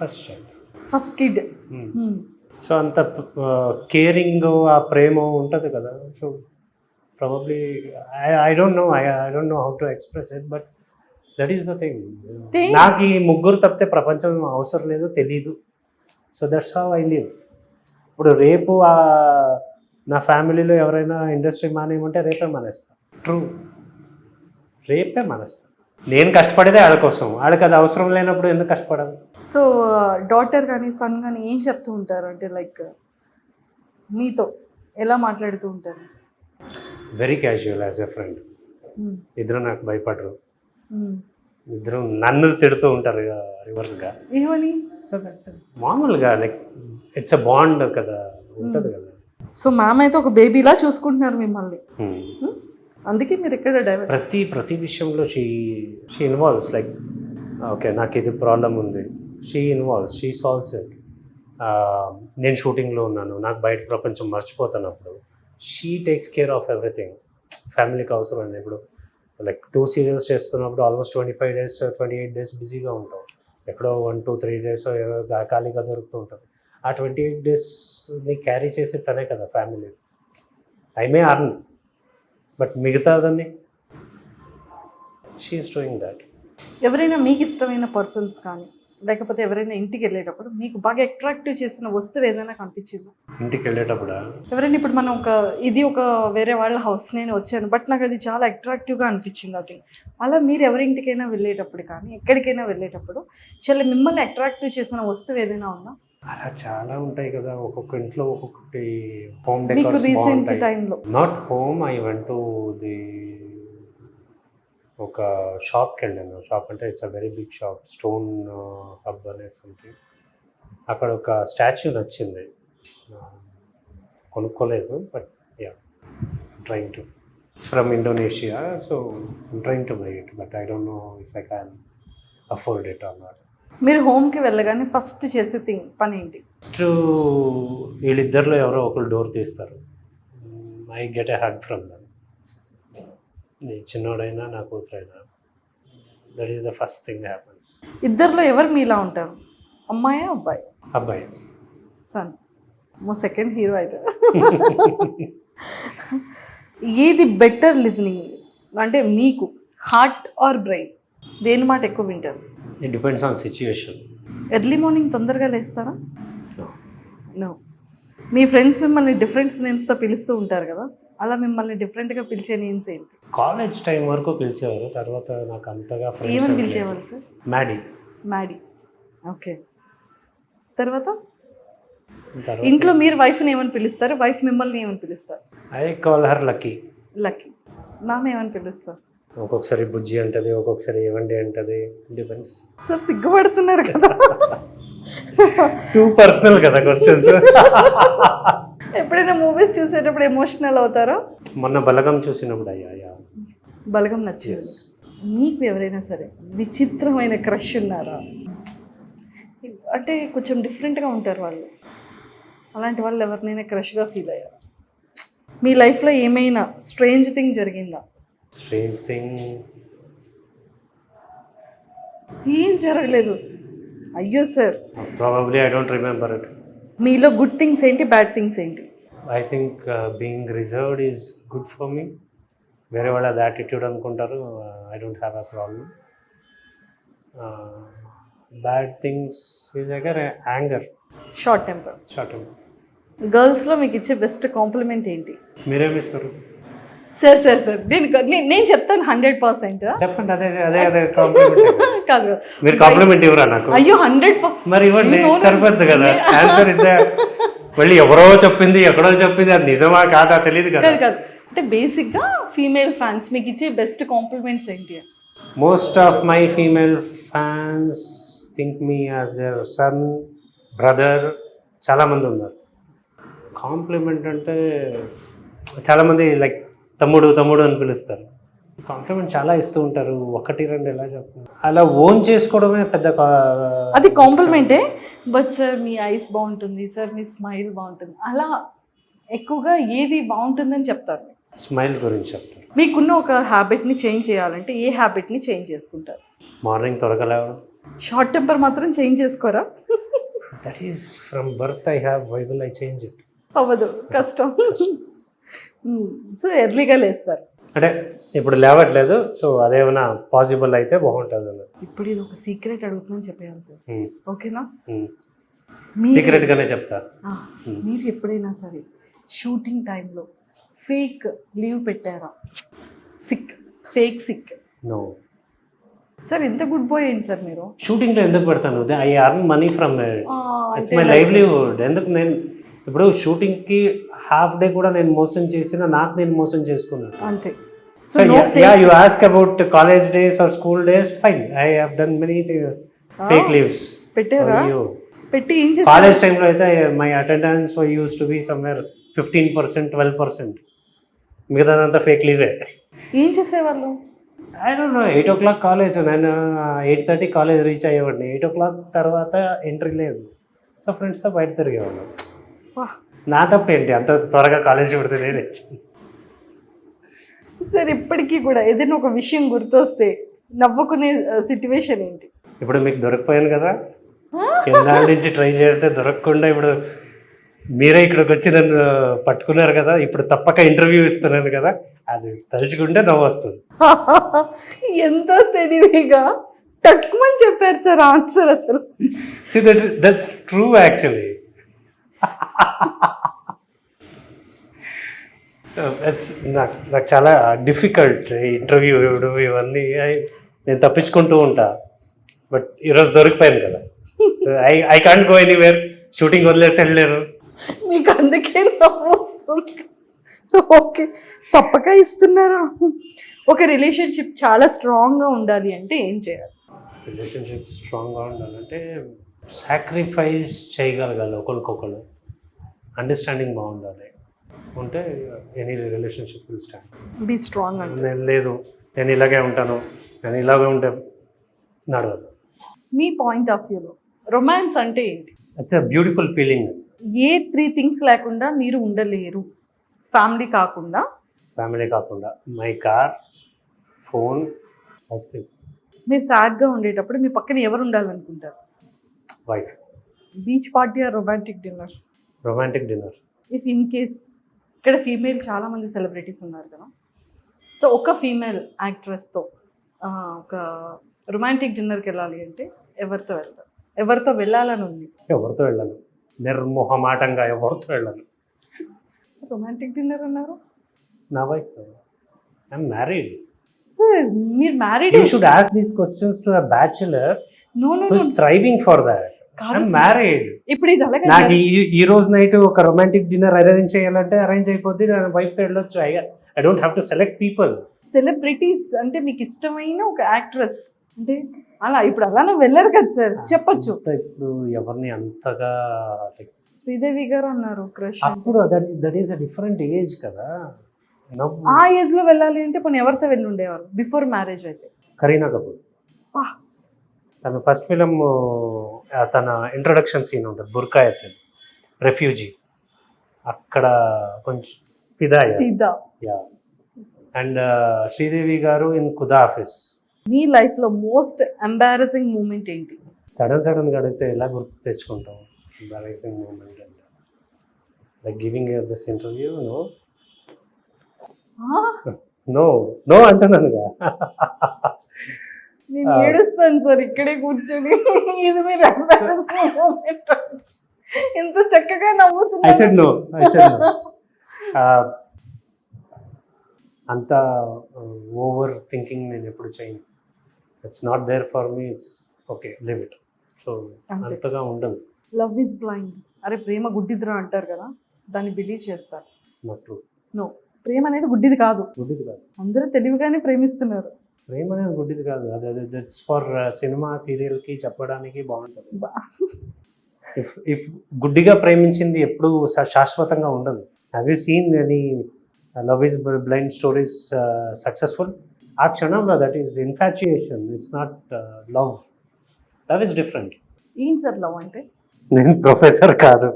First child, first kid. So అంత కేరింగ్, ఆ ప్రేమ ఉంటుంది కదా. So probably I don't know how to express it, but that is the thing. నాకు ఈ ముగ్గురు తప్పితే ప్రపంచం అవసరం లేదు, తెలీదు. So that's how I live. ఇప్పుడు రేపు నా ఫ్యామిలీలో ఎవరైనా ఇండస్ట్రీ మానేయమంటే రేపే మానేస్తాను. ట్రూ, రేపే మానేస్తాను. నేను కష్టపడేదే ఆడ కోసం, ఆడకి అది అవసరం లేనప్పుడు ఎందుకు కష్టపడాలి? సో డాటర్ కానీ సన్ కానీ ఏం చెప్తూ ఉంటారు, అంటే లైక్ మీతో ఎలా మాట్లాడుతూ ఉంటారు? Very casual, as a friend. ఇద్దరు నాకు భయపడరు, ఇద్దరు నన్ను తిడుతూ ఉంటారు రివర్స్గా. ఏమని? మామూలుగా లైక్ ఇట్స్ అ బాండ్ కదా, ఉంటుంది కదా. సో మ్యామ్ అయితే ఒక బేబీలా చూసుకుంటున్నారు మిమ్మల్ని, అందుకే మీరు ఇక్కడ డైవర్ట్. ప్రతి విషయంలో షీ ఇన్వాల్వ్స్. లైక్ ఓకే, నాకు ఇది ప్రాబ్లం ఉంది, she involves, she solves it. నేను షూటింగ్లో ఉన్నాను, నాకు బయట ప్రపంచం మర్చిపోతున్నప్పుడు she takes care of everything. ఫ్యామిలీకి అవసరం అండి. ఇప్పుడు లైక్ 2 సీరియల్స్ చేస్తున్నప్పుడు ఆల్మోస్ట్ 25 days 28 days బిజీగా ఉంటాం. ఎక్కడో 1-2-3 days ఖాళీగా దొరుకుతూ ఉంటుంది. ఆ 28 daysని క్యారీ చేసి తనే కదా family. I may earn, but మిగతాదని షీ ఈస్ డూయింగ్ దాట్. ఎవరైనా మీకు ఇష్టమైన పర్సన్స్ కానీ లేకపోతే ఎవరైనా ఇంటికి వెళ్ళేటప్పుడు మీకు బాగా అట్రాక్టివ్ చేసిన వస్తువు ఏదైనా కనిపించిందా? ఇంటికి వెళ్ళేటప్పుడు ఎవరైనా ఇప్పుడు మనం ఒక వేరే వాళ్ళ హౌస్ నేను వచ్చాను, బట్ నాకు అది చాలా అట్రాక్టివ్గా అనిపించింది అది. అలా మీరు ఎవరింటికైనా వెళ్ళేటప్పుడు కానీ ఎక్కడికైనా వెళ్ళేటప్పుడు చాలా మిమ్మల్ని అట్రాక్టివ్ చేసిన వస్తువు ఏదైనా ఉందా? అలా చాలా ఉంటాయి కదా, ఒక్కొక్క ఇంట్లో ఒక్కొక్కటి. హోమ్ మీకు డెకార్స్ రీసెంట్ టైంలో? Not home, I went to the ఒక షాప్కి వెళ్ళాను. షాప్ అంటే it's a very big shop, stone hub అనేది సంథింగ్. అక్కడ ఒక స్టాచ్యూ నచ్చింది, కొనుక్కోలేదు, but yeah trying to. It's from Indonesia, so trying to buy it, but I don't know if I can afford it or not. మీరు హోమ్కి వెళ్ళగానే ఫస్ట్ చేసే పని ఏంటి? ఫస్ట్ వీళ్ళిద్దరిలో ఎవరో ఒకరు డోర్ తీస్తారు. I get a hug from them. నీ చిన్నోడైనా నా కూతురైనా, that is the first thing happens. ఇద్దరిలో ఎవరు మీలా ఉంటారు, అమ్మాయా అబ్బాయి? అబ్బాయి. సన్ సెకండ్ హీరో అయితే. ఏది బెటర్ లిజనింగ్ అంటే మీకు, హార్ట్ ఆర్ బ్రెయిన్, దేని మాట ఎక్కువ వింటారు? It depends on situation. Early morning తొందరగా లేస్తారా? నో. మీ ఫ్రెండ్స్ మిమ్మల్ని డిఫరెంట్ నేమ్స్తో పిలుస్తూ ఉంటారు కదా, అలా మిమ్మల్ని డిఫరెంట్గా పిలిచే నేమ్స్ ఏంటి? కాలేజ్ టైం వరకు పిలిచేవారు, తర్వాత నాకు అంతగా ఏమని పిలిచేవాళ్ళు సార్? మ్యాడీ. Maddy, okay. తర్వాత ఇంట్లో మీరు వైఫ్ని ఏమని పిలుస్తారు, వైఫ్ మిమ్మల్ని ఏమని పిలుస్తారు? I call her lucky. Lucky. నాన్న ఏమని పిలుస్తారు? ఒక్కొక్కసారి బుజ్జి అంటది, ఒక్కొక్కసారి ఏమండి అంటది, డిపెండ్స్. సార్ సిగ్గుపడుతున్నారు కదా. టూ పర్సనల్ కదా క్వశ్చన్స్. ఎప్పుడైనా మూవీస్ చూసేటప్పుడు ఎమోషనల్ అవుతారా? మొన్న బలగం చూసినప్పుడు అయ్యా. బలగం నచ్చింది. మీకు ఎవరైనా సరే విచిత్రమైన క్రష్ ఉన్నారా? అంటే కొంచెం డిఫరెంట్గా ఉంటారు వాళ్ళు, అలాంటి వాళ్ళు ఎవరినైనా క్రష్గా ఫీల్ అయ్యారు? మీ లైఫ్లో ఏమైనా స్ట్రేంజ్ థింగ్ జరిగిందా? స్ట్రేంజ్ థింగ్ ఏం జరగలేదు. అయ్యో sir. Probably I don't remember it. మీలో గుడ్ థింగ్స్ ఏంటి, బ్యాడ్ థింగ్స్ ఏంటి? I think being reserved is good for me. వేరే వాళ్ళ అది యాటిట్యూడ్ అనుకుంటారు, I don't have a problem. Bad things is అగర్ యాంగర్, షార్ట్ టెంపర్. షార్ట్. గర్ల్స్లో మీకు ఇచ్చే బెస్ట్ కాంప్లిమెంట్ ఏంటి? మీరేమిస్తారు? సార్ సార్ సార్ నేను చెప్తాను 100%. చెప్పండి. అదే అదే అదే కాంప్లిమెంట్. కాదు, మీరు కాంప్లిమెంట్ ఇవ్వరా నాకు? అయ్యో 100%. మరి ఇవ్వండి, సరిపోద్ది కదా. ఆన్సర్ ఇస్తే మళ్ళీ ఎవరో చెప్పింది, ఎక్కడో చెప్పింది, అది నిజమా కాదా తెలియదు కదా. కాదు కాదు, అంటే బేసిక్గా ఫీమేల్ ఫ్యాన్స్ మీకు ఇచ్చే బెస్ట్ కాంప్లిమెంట్స్ ఏంటి? Most of my female fans think me as there sun, brother. చాలామంది ఉన్నారు. కాంప్లిమెంట్ అంటే చాలామంది లైక్ తమ్ముడు తమ్ముడు అని పిలుస్తారు. కాంప్లిమెంట్ చాలా ఇస్తూ ఉంటారు, ఒకటి రెండు ఎలా చెప్తున్నారు. అలా ఓన్ చేసుకోవడమే పెద్ద అది కాంప్లిమెంటే. బట్ సార్ మీ ఐస్ బాగుంటుంది, సార్ మీ స్మైల్ బాగుంటుంది, అలా ఎక్కువగా ఏది బాగుంటుందని చెప్తారు? స్మైల్ గురించి చెప్తారు. మీకున్న ఒక హ్యాబిట్ని చేంజ్ చేయాలంటే ఏ హ్యాబిట్ని చేంజ్ చేసుకుంటారు? మార్నింగ్ త్వరగా లేవడం. షార్ట్ టెంపర్ మాత్రం చేంజ్ చేసుకోరా? That is from birth I have, why will I change it? అవ్వదు, కష్టం. సో ఎర్లీగా లేస్తారు. అంటే ఇప్పుడు లేవట్లేదు, సో అదేమైనా పాసిబుల్ అయితే బాగుంటుంది అన్న. ఇప్పుడు ఇది ఒక సీక్రెట్ అడుగుతుందని చెప్పేయాలి సార్, ఓకేనా? సీక్రెట్ గానే చెప్తా. మీరు ఎప్పుడైనా సరే షూటింగ్ టైంలో ఫేక్ లీవ్ పెట్టారా? Fake sick? నో సార్, ఎంత గుడ్ బాయ్ ఏంటి సార్ మీరు. షూటింగ్లో ఎందుకు పెడతాను? I earn money from it's my livelihood. ఎందుకు నేను ఇప్పుడు షూటింగ్కి హాఫ్ డే కూడా నేను మోసం చేసినా నాకు నేను మోసం చేసుకున్నాను అంతే. So you ask about college days or school days, fine. I have done many fake leaves. పెట్టారా? పెట్టి ఏం చేస్తారు? కాలేజ్ టైంలో అయితే my attendance use to be somewhere 15%, 12%. మిగతాదంతా ఫేక్ లీవే. ఏం చేసేవాళ్ళు? I don't no. 8 o'clock college, నేను 8:30 కాలేజ్ రీచ్ అయ్యేవాడిని. 8 o'clock తర్వాత ఎంట్రీ లేదు, సో ఫ్రెండ్స్తో బయట తిరిగేవాళ్ళం. నా తప్ప ఏంటి అంత త్వరగా కాలేజ్ పెడితే నేను సార్ ఇప్పటికీ కూడా ఏదైనా ఒక విషయం గుర్తొస్తే నవ్వుకునే సిచ్యువేషన్ ఏంటి? ఇప్పుడు మీకు దొరికిపోయాను కదా, ఎన్నాళ్ళ నుంచి ట్రై చేస్తే దొరకకుండా ఇప్పుడు మీరే ఇక్కడికి వచ్చి నన్ను పట్టుకున్నారు కదా, ఇప్పుడు తప్పక ఇంటర్వ్యూ ఇస్తున్నాను కదా, అది తలుచుకుంటే నవ్వు వస్తుంది. ఎంతో తెలివిగా తక్కువని చెప్పారు సార్ ఆన్సర్. అసలు దట్స్ ట్రూ యాక్చువల్లీ. నాకు చాలా డిఫికల్ట్ ఇంటర్వ్యూ ఇవ్వడం ఇవన్నీ. నేను తప్పించుకుంటూ ఉంటా, బట్ ఈరోజు దొరికిపోయాను కదా. I can't go anywhere. Shooting వదిలేసి వెళ్ళలేరు. మీకు అందుకే నవ్వు వస్తుంది. ఓకే, తప్పక ఇస్తున్నారా? ఒక రిలేషన్షిప్ చాలా స్ట్రాంగ్గా ఉండాలి అంటే ఏం చేయాలి? రిలేషన్షిప్ స్ట్రాంగ్గా ఉండాలంటే సాక్రిఫైస్ చేయగలగాలి ఒకరికొకరు, అండర్స్టాండింగ్ బాగుండాలి. ఉంటే any relationship will stand. Be strong అంటే నేను లేదు, నేను ఇలాగే ఉంటాను, నేను ఇలాగే ఉంటే నడవదు. మీ పాయింట్ ఆఫ్ వ్యూలో రొమాన్స్ అంటే ఏంటి? It's a beautiful feeling. ఏ 3 థింగ్స్ లేకుండా మీరు ఉండలేరు? ఫ్యామిలీ కాకుండా. ఫ్యామిలీ కాకుండా my car, phone, ice cream, మీరు సాడ్గా ఉండేటప్పుడు మీ పక్కన ఎవరు ఉండాలనుకుంటారు? Wife. Beach party or romantic dinner? Romantic dinner. If in case ఇక్కడ ఫీమేల్ చాలామంది సెలబ్రిటీస్ ఉన్నారు కదా, సో ఒక ఫీమేల్ యాక్ట్రెస్తో ఒక రొమాంటిక్ డిన్నర్కి వెళ్ళాలి అంటే ఎవరితో వెళ్తారు? ఎవరితో వెళ్ళాలని ఉంది? ఎవరితో వెళ్ళాను, నిర్మోహమాటంగా ఎవరితో వెళ్ళాను. రొమాంటిక్ డిన్నర్ అన్నారు. నా వైఫ్. I'm married. మీరు married? You should ask these questions to a bachelor no no who is thriving for that. I'm married. ఇప్పుడు ఇది అలాగే నాకు ఈ రోజు నైట్ ఒక రొమాంటిక్ డిన్నర్ అరేంజ్ చేయాలంటే అరేంజ్ అయిపోద్ది. నా వైఫ్తో వెళ్ళొచ్చు. I don't have to select people. Celebrities అంటే మీకు ఇష్టమైన ఒక యాక్ట్రెస్ అంటే అలా ఇప్పుడు అలానే వెళ్ళరు కదా సార్, చెప్పొచ్చు. ఇప్పుడు ఎవరిని అంతగా శ్రీదేవి గారు అన్నారు క్రష్. అప్పుడు that is a different age కదా. ఆ ఏజ్ లో వెళ్ళాలి అంటే పోనీ ఎవరితో వెళ్ళి ఉండేవారు బిఫోర్ మ్యారేజ్ అయితే? కరీనా కపూర్. తన ఫస్ట్ ఫిలిం, తన ఇంట్రొడక్షన్ సీన్ ఉంటుంది, బుర్కా ఎత్తే రెఫ్యూజీ, అక్కడ కొంచెం ఫిదా సీదా. అండ్ శ్రీదేవి గారు ఇన్ ఖుదా ఆఫీస్. మీ లైఫ్ లో మోస్ట్ ఎంబారసింగ్ మూమెంట్ ఏంటి? సడన్ గా అడిగితే ఎలా గుర్తు తెచ్చుకుంటాం? ఎంబారసింగ్ మూమెంట్ అంటే like giving this interview. No అంటున్నానుగా. నేను ఏడుస్తాను సార్ ఇక్కడే కూర్చొని. ఇది మీరు ఎంబారసింగ్ మూమెంట్ ఎంత చక్కగా నవ్వుతున్నారు. అంత ఓవర్ థింకింగ్ నేను ఎప్పుడు చేయను. It's not there for me. It's okay, live it. So అంతగా ఉండదు. Love is blind. అరే ప్రేమ గుడ్డిదిరా అంటారు కదా, దాన్ని బిలీవ్ చేస్తారు. Not true. నో, ప్రేమ అనేది గుడ్డిది కాదు. గుడ్డిది కాదు. అందరూ తెలివిగానే ప్రేమిస్తున్నారు. ప్రేమ అనేది గుడ్డిది కాదు. అది దట్స్ ఫర్ సినిమా సీరియల్కి చెప్పడానికి బాగుంటుంది. ఇఫ్ గుడ్డిగా ప్రేమించింది ఎప్పుడు శాశ్వతంగా ఉండదు. Have you seen any love is blind stories successful? ఆ క్షణంలో that is infatuation. It's not love. Love is different. ఏం సార్ లవ్ అంటే? నేను ప్రొఫెసర్ కాదు.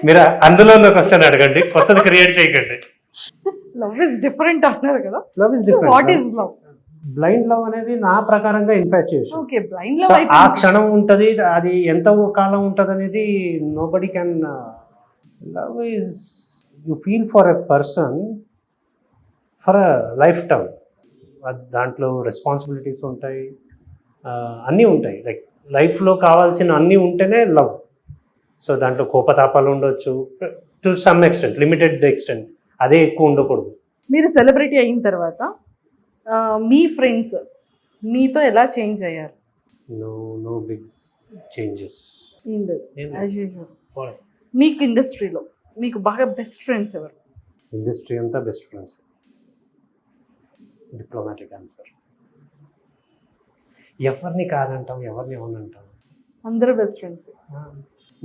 మీరు అందులో క్వశ్చన్ అడగండి, కొత్తది క్రియేట్ చేయకండి. లవ్ ఇస్ డిఫరెంట్ అన్నారు కదా. Love is different. What is love? Blind love అనేది నా ప్రకారంగా ఇన్ఫాచ్యుయేషన్. ఓకే, బ్లైండ్ లవ్ ఆ క్షణం ఉంటది, అది ఎంత కాలం ఉంటది అనేది nobody can. Love is you feel for a person for a life time. దాంట్లో రెస్పాన్సిబిలిటీస్ ఉంటాయి, అన్నీ ఉంటాయి. లైక్ లైఫ్లో కావాల్సిన అన్నీ ఉంటేనే లవ్. సో దాంట్లో కోపతాపాలు ఉండొచ్చు to some extent, limited extent. అదే ఎక్కువ ఉండకూడదు. మీరు సెలబ్రిటీ అయిన తర్వాత మీ ఫ్రెండ్స్ మీతో ఎలా చేంజ్ అయ్యారు? No big changes. మీకు ఇండస్ట్రీలో మీకు బాగా బెస్ట్ ఫ్రెండ్స్ ఎవరు? ఇండస్ట్రీ అంతా బెస్ట్ ఫ్రెండ్స్. Diplomatic answer. ఎవరిని కాదంటాం, ఎవరిని ఏమనంటాం? అందరూ బెస్ట్ ఫ్రెండ్స్.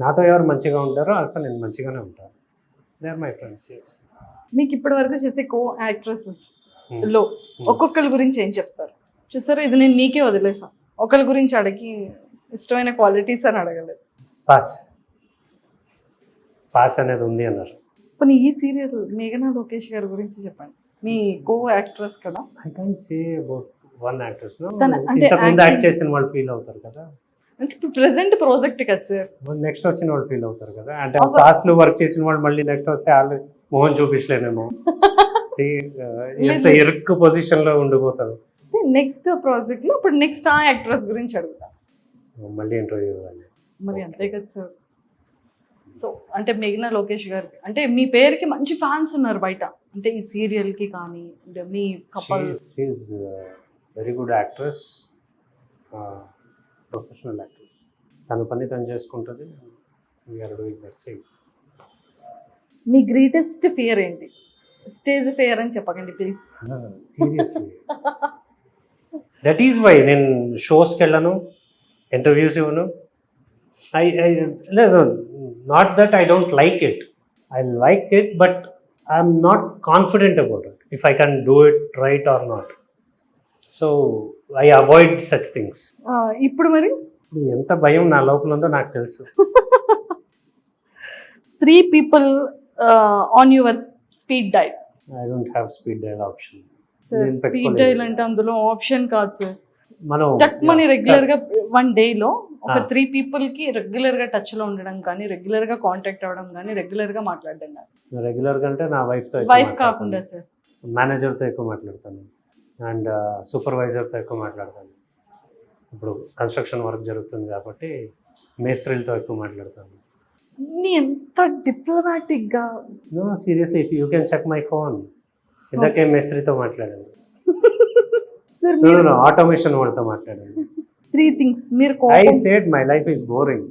నాతో ఎవరు మంచిగా ఉంటారో అట్లా నేను మంచిగానే ఉంటాను. They are my friends. మీకు ఇప్పటి వరకు చేసే కో యాక్ట్రెసెస్ లో ఒక్కొక్కరి గురించి ఏం చెప్తారు? చూసారా, ఇది నేను మీకే వదిలేసాను. ఒకరి గురించి అడిగి ఇష్టమైన క్వాలిటీస్ అని అడగలేదు. పాస్ అనేది ఉంది అన్నారు. కానీ ఈ సీరియల్ మేఘనా లోకేష్ గారి గురించి చెప్పండి. మీ కో యాక్ట్రెస్ కదా. I can't say about one actress. అంటే ఇంతకుముందు యాక్ట్ చేసిన వాళ్ళు ఫీల్ అవుతారు కదా. అంటే ఇప్పుడు ప్రెసెంట్ ప్రాజెక్ట్ కదా సార్. నెక్స్ట్ వచ్చిన వాళ్ళు ఫీల్ అవుతారు కదా. అంటే పాస్ట్ లో వర్క్ చేసిన వాళ్ళు మళ్ళీ నెక్స్ట్ వస్తే వాళ్ళు మోహన్ చూపించలేనేమో. ఎంత ఇరుక్కు పొజిషన్ లో ఉండిపోతారు. నెక్స్ట్ ప్రాజెక్ట్ లో ఇప్పుడు నెక్స్ట్ ఆ యాక్ట్రెస్ గురించి అడుగుతా. మళ్ళీ ఇంటర్వ్యూ ఇవ్వాలి మరి అంతే కదా సార్. సో అంటే మేఘనా లోకేష్ గారికి అంటే మీ పేరుకి మంచి ఫ్యాన్స్ ఉన్నారు బయట, అంటే ఈ సీరియల్ కి కానీ మీ couple. Very good actress, professional actress. తన పని తను చేసుకుంటుంది. మీ గ్రేటెస్ట్ ఫియర్ ఏంటి? స్టేజ్ ఫియర్ అని చెప్పకండి please. Seriously that is why నేను షోస్కి వెళ్ళను, ఇంటర్వ్యూస్ ఇవ్వను. లేదు, not that I don't like it. I like it but I'm not confident about it, if I can do it right or not. So I avoid such things. ఇప్పుడు మరి ఎంత భయం నా లోపల ఉందో నాకు తెలుసు. 3 people on your speed dial. I don't have speed dial option. Speed dial అంటే అందులో ఆప్షన్ కాదు సార్. మనం టక్మని రెగ్యులర్ గా 1 డేలో ఒక 3 people కి రెగ్యులర్ గా టచ్ లో ఉండడం కానీ, రెగ్యులర్ గా కాంటాక్ట్ అవ్వడం కానీ, రెగ్యులర్ గా మాట్లాడడం కానీ. రెగ్యులర్ గా అంటే నా వైఫ్తో వైఫ్ కాకుండా సార్, మేనేజర్తో ఎక్కువ మాట్లాడతాను అండ్ సూపర్వైజర్తో ఎక్కువ మాట్లాడతాను. ఇప్పుడు కన్స్ట్రక్షన్ వర్క్ జరుగుతుంది కాబట్టి మేస్త్రీలతో ఎక్కువ మాట్లాడతాను. అన్ని ఎంత డిప్లొమాటిక్ గా. No seriously, you can check my phone. ఇందాకే మేస్త్రితో మాట్లాడాను, ఆటోమేషన్ వాళ్ళతో మాట్లాడాను. 3 things మీరు I said my life is boring,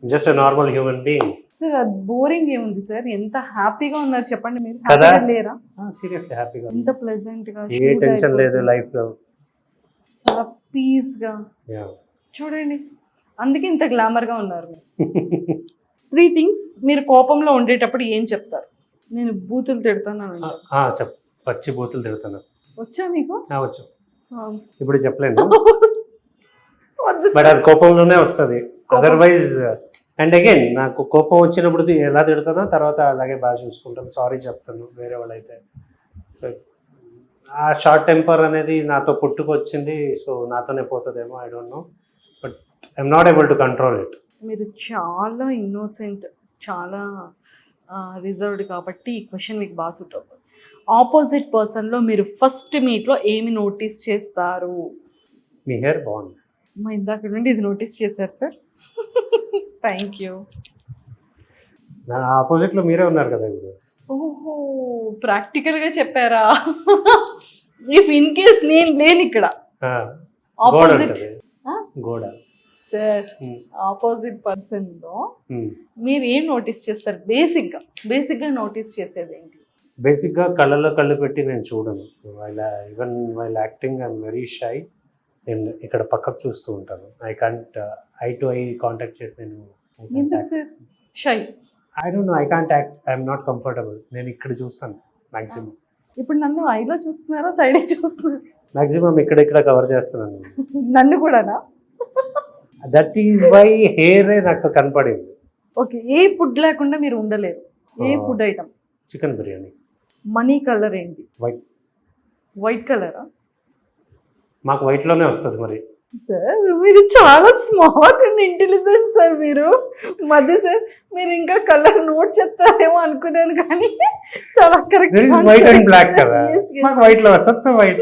just a normal human being. Sir అది బోరింగ్ ఏముంది సార్, ఎంత హ్యాపీగా ఉన్నారు చెప్పండి మీరు. కదా? హ్యాపీగా లేరా? సీరియస్లీ హ్యాపీగా, ఎంత ప్లెజెంట్ గా, ఏ టెన్షన్ లేదు లైఫ్ లో, చాలా పీస్ గా. చూడండి, అందుకే ఇంత గ్లామర్ గా ఉన్నారు. 3 things మీరు కోపంలో ఉండేటప్పుడు ఏం చెప్తారు? నేను బూతులు తిడతాను. పచ్చి బూతులు తిడతాను. వచ్చా మీకు? వచ్చు, ఇప్పుడు చెప్పలేను, బట్ అది కోపంలోనే వస్తుంది. అదర్వైజ్ అండ్ అగైన్ నాకు కోపం వచ్చినప్పుడు ఎలా తిడతానో తర్వాత అలాగే బాగా చూసుకుంటాను, సారీ చెప్తాను వేరే వాళ్ళైతే. సో ఆ షార్ట్ టెంపర్ అనేది నాతో పుట్టుకొచ్చింది, సో నాతోనే పోతుందేమో, I don't know, but I'm not able to control it. మీరు చాలా ఇన్నోసెంట్, చాలా రిజర్వ్డ్ కాబట్టి ఈ క్వశ్చన్ మీకు బాగా సూట్ అవుతుంది. ఆపోజిట్ పర్సన్లో మీరు ఫస్ట్ మీట్లో ఏమి నోటీస్ చేస్తారు? మీ హెయిర్ బాగుంది. మా ఇందాక నుండి ఇది నోటీస్ చేశారు సార్. Thank you. నా ఆపోజిట్లో మీరే ఉన్నారు కదా ఇప్పుడు. ఓహో, ప్రాక్టికల్గా చెప్పారా? ఇఫ్ ఇన్ కేస్ నేను లేను ఇక్కడ, ఆపోజిట్ గోడ సార్, ఆపోజిట్ పర్సన్లో మీరు ఏం నోటీస్ చేస్తారు? బేసిక్గా నోటీస్ చేసేది ఏంటి? బేసిక్గా కళ్ళలో కళ్ళు పెట్టి నేను చూడను. Even while acting I'm very shy. నేను ఇక్కడ పక్కకు చూస్తూ ఉంటాను. I can't I to eye contact చేసి నేను ఎందుకు sir shy? I don't know, I can't act, I'm not comfortable. నేను ఇక్కడ చూస్తాను మ్యాక్సిమం. ఇప్పుడు నన్ను ఐలో చూస్తున్నారా, సైడే చూస్తున్నారా? మ్యాక్సిమం ఇక్కడ కవర్ చేస్తున్నాను. నన్ను కూడానా? దట్ ఈజ్ వై హెయిర్ నాకు కనపడింది. ఓకే, ఏ ఫుడ్ లేకుండా మీరు ఉండలేరు? ఏ food item? Chicken biryani. Money colour ఏంటి? వైట్. వైట్ కలరా? మాకు వైట్లోనే వస్తుంది మరి. సార్ మీరు చాలా స్మార్ట్ అండ్ ఇంటెలిజెంట్ సార్. మీరు మధ్య సార్ మీరు ఇంకా కలర్ నోట్ చెప్తారేమో అనుకున్నాను, కానీ చాలా కరెక్ట్. వైట్ అండ్ బ్లాక్ కదా, మాకు వైట్ లో వస్తుంది. So white.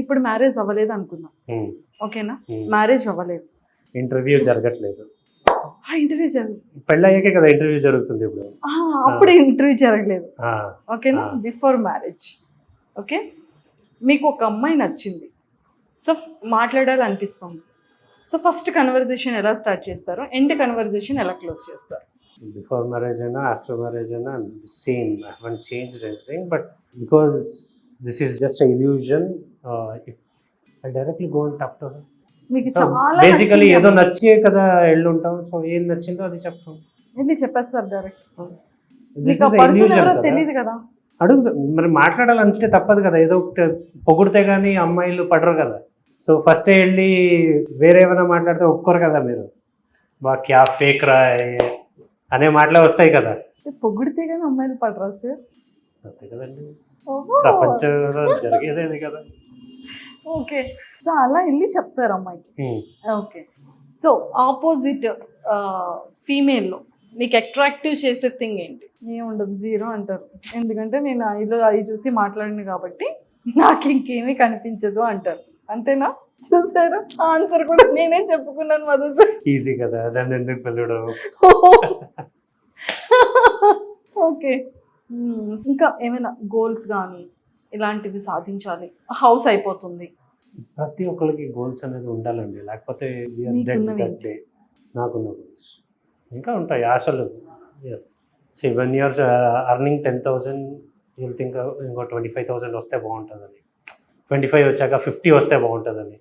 ఇప్పుడు మ్యారేజ్ అవ్వలేదు అనుకుందాం, ఓకేనా? మ్యారేజ్ అవ్వలేదు, ఇంటర్వ్యూ జరగట్లేదు. ఇంటర్వ్యూ జరగలేదు, పెళ్ళి అయ్యాకే కదా ఇంటర్వ్యూ జరుగుతుంది ఇప్పుడు. అప్పుడే ఇంటర్వ్యూ జరగలేదు, ఓకేనా? Before marriage, okay. మీకు ఒక అమ్మాయి నచ్చింది, సో మాట్లాడాలనిపిస్తుంది. సో ఫస్ట్ కన్వర్జేషన్ ఎలా స్టార్ట్ చేస్తారు? ఎండ్ కన్వర్జేషన్ ఎలా క్లోజ్ చేస్తారు? బిఫోర్ మ్యారేజ్ అయినా ఆఫ్టర్ మ్యారేజ్ అయినా same. I haven't changed anything, but because this is just a illusion, I directly go and talk to her. మీకు చాలా బేసికలీ ఏదో నచ్చే కదా వెళ్ళుంటాం, సో ఏం నచ్చిందో అది చెప్తాం. ఏంటి చెప్పేస్తారు డైరెక్ట్? మీకు ఆ పర్సన్ ఎవరో తెలియదు కదా, అడుగు. మరి మాట్లాడాలంటే తప్పదు కదా, ఏదో ఒకటి పొగిడితే కానీ అమ్మాయిలు పడరు కదా. సో ఫస్ట్ వెళ్ళి వేరే ఏమైనా మాట్లాడితే ఒప్పుకోరు కదా మీరు. బా క్యా ఫేక్ రా అనే మాటలే వస్తాయి కదా. పొగిడితే కానీ అమ్మాయిలు పడరా సార్? అంతే కదండి, ప్రపంచంలో జరిగేదేది కదా. ఓకే, సో అలా వెళ్ళి చెప్తారు అమ్మాయికి. ఓకే, సో ఆపోజిట్ ఫీమేల్లో మీకు అట్రాక్టివ్ చేసే థింగ్ ఏంటి? ఏముండదు, జీరో అంటారు. ఎందుకంటే నేను ఐ చూసి మాట్లాడిన కాబట్టి నాకు ఇంకేమీ కనిపించదు అంటారు. అంతేనా? చూసారా, ఆన్సర్ కూడా నేనే చెప్పుకున్నాను మధు సార్. ఈజీ కదా, దాన్ని ఎందుకు పిల్లడం. ఓకే, ఇంకా ఏమైనా గోల్స్ కానీ ఇలాంటివి సాధించాలి, హౌస్ అయిపోతుంది? ప్రతి ఒక్కరికి గోల్స్ అనేది ఉండాలండి, లేకపోతే నాకున్న గోల్స్ ఇంకా ఉంటాయి ఆశలు. 7 years earning 10,000, you'll think ఇంకో 25,000 వస్తే బాగుంటుందని, 25 వచ్చాక 50 వస్తే బాగుంటుందని,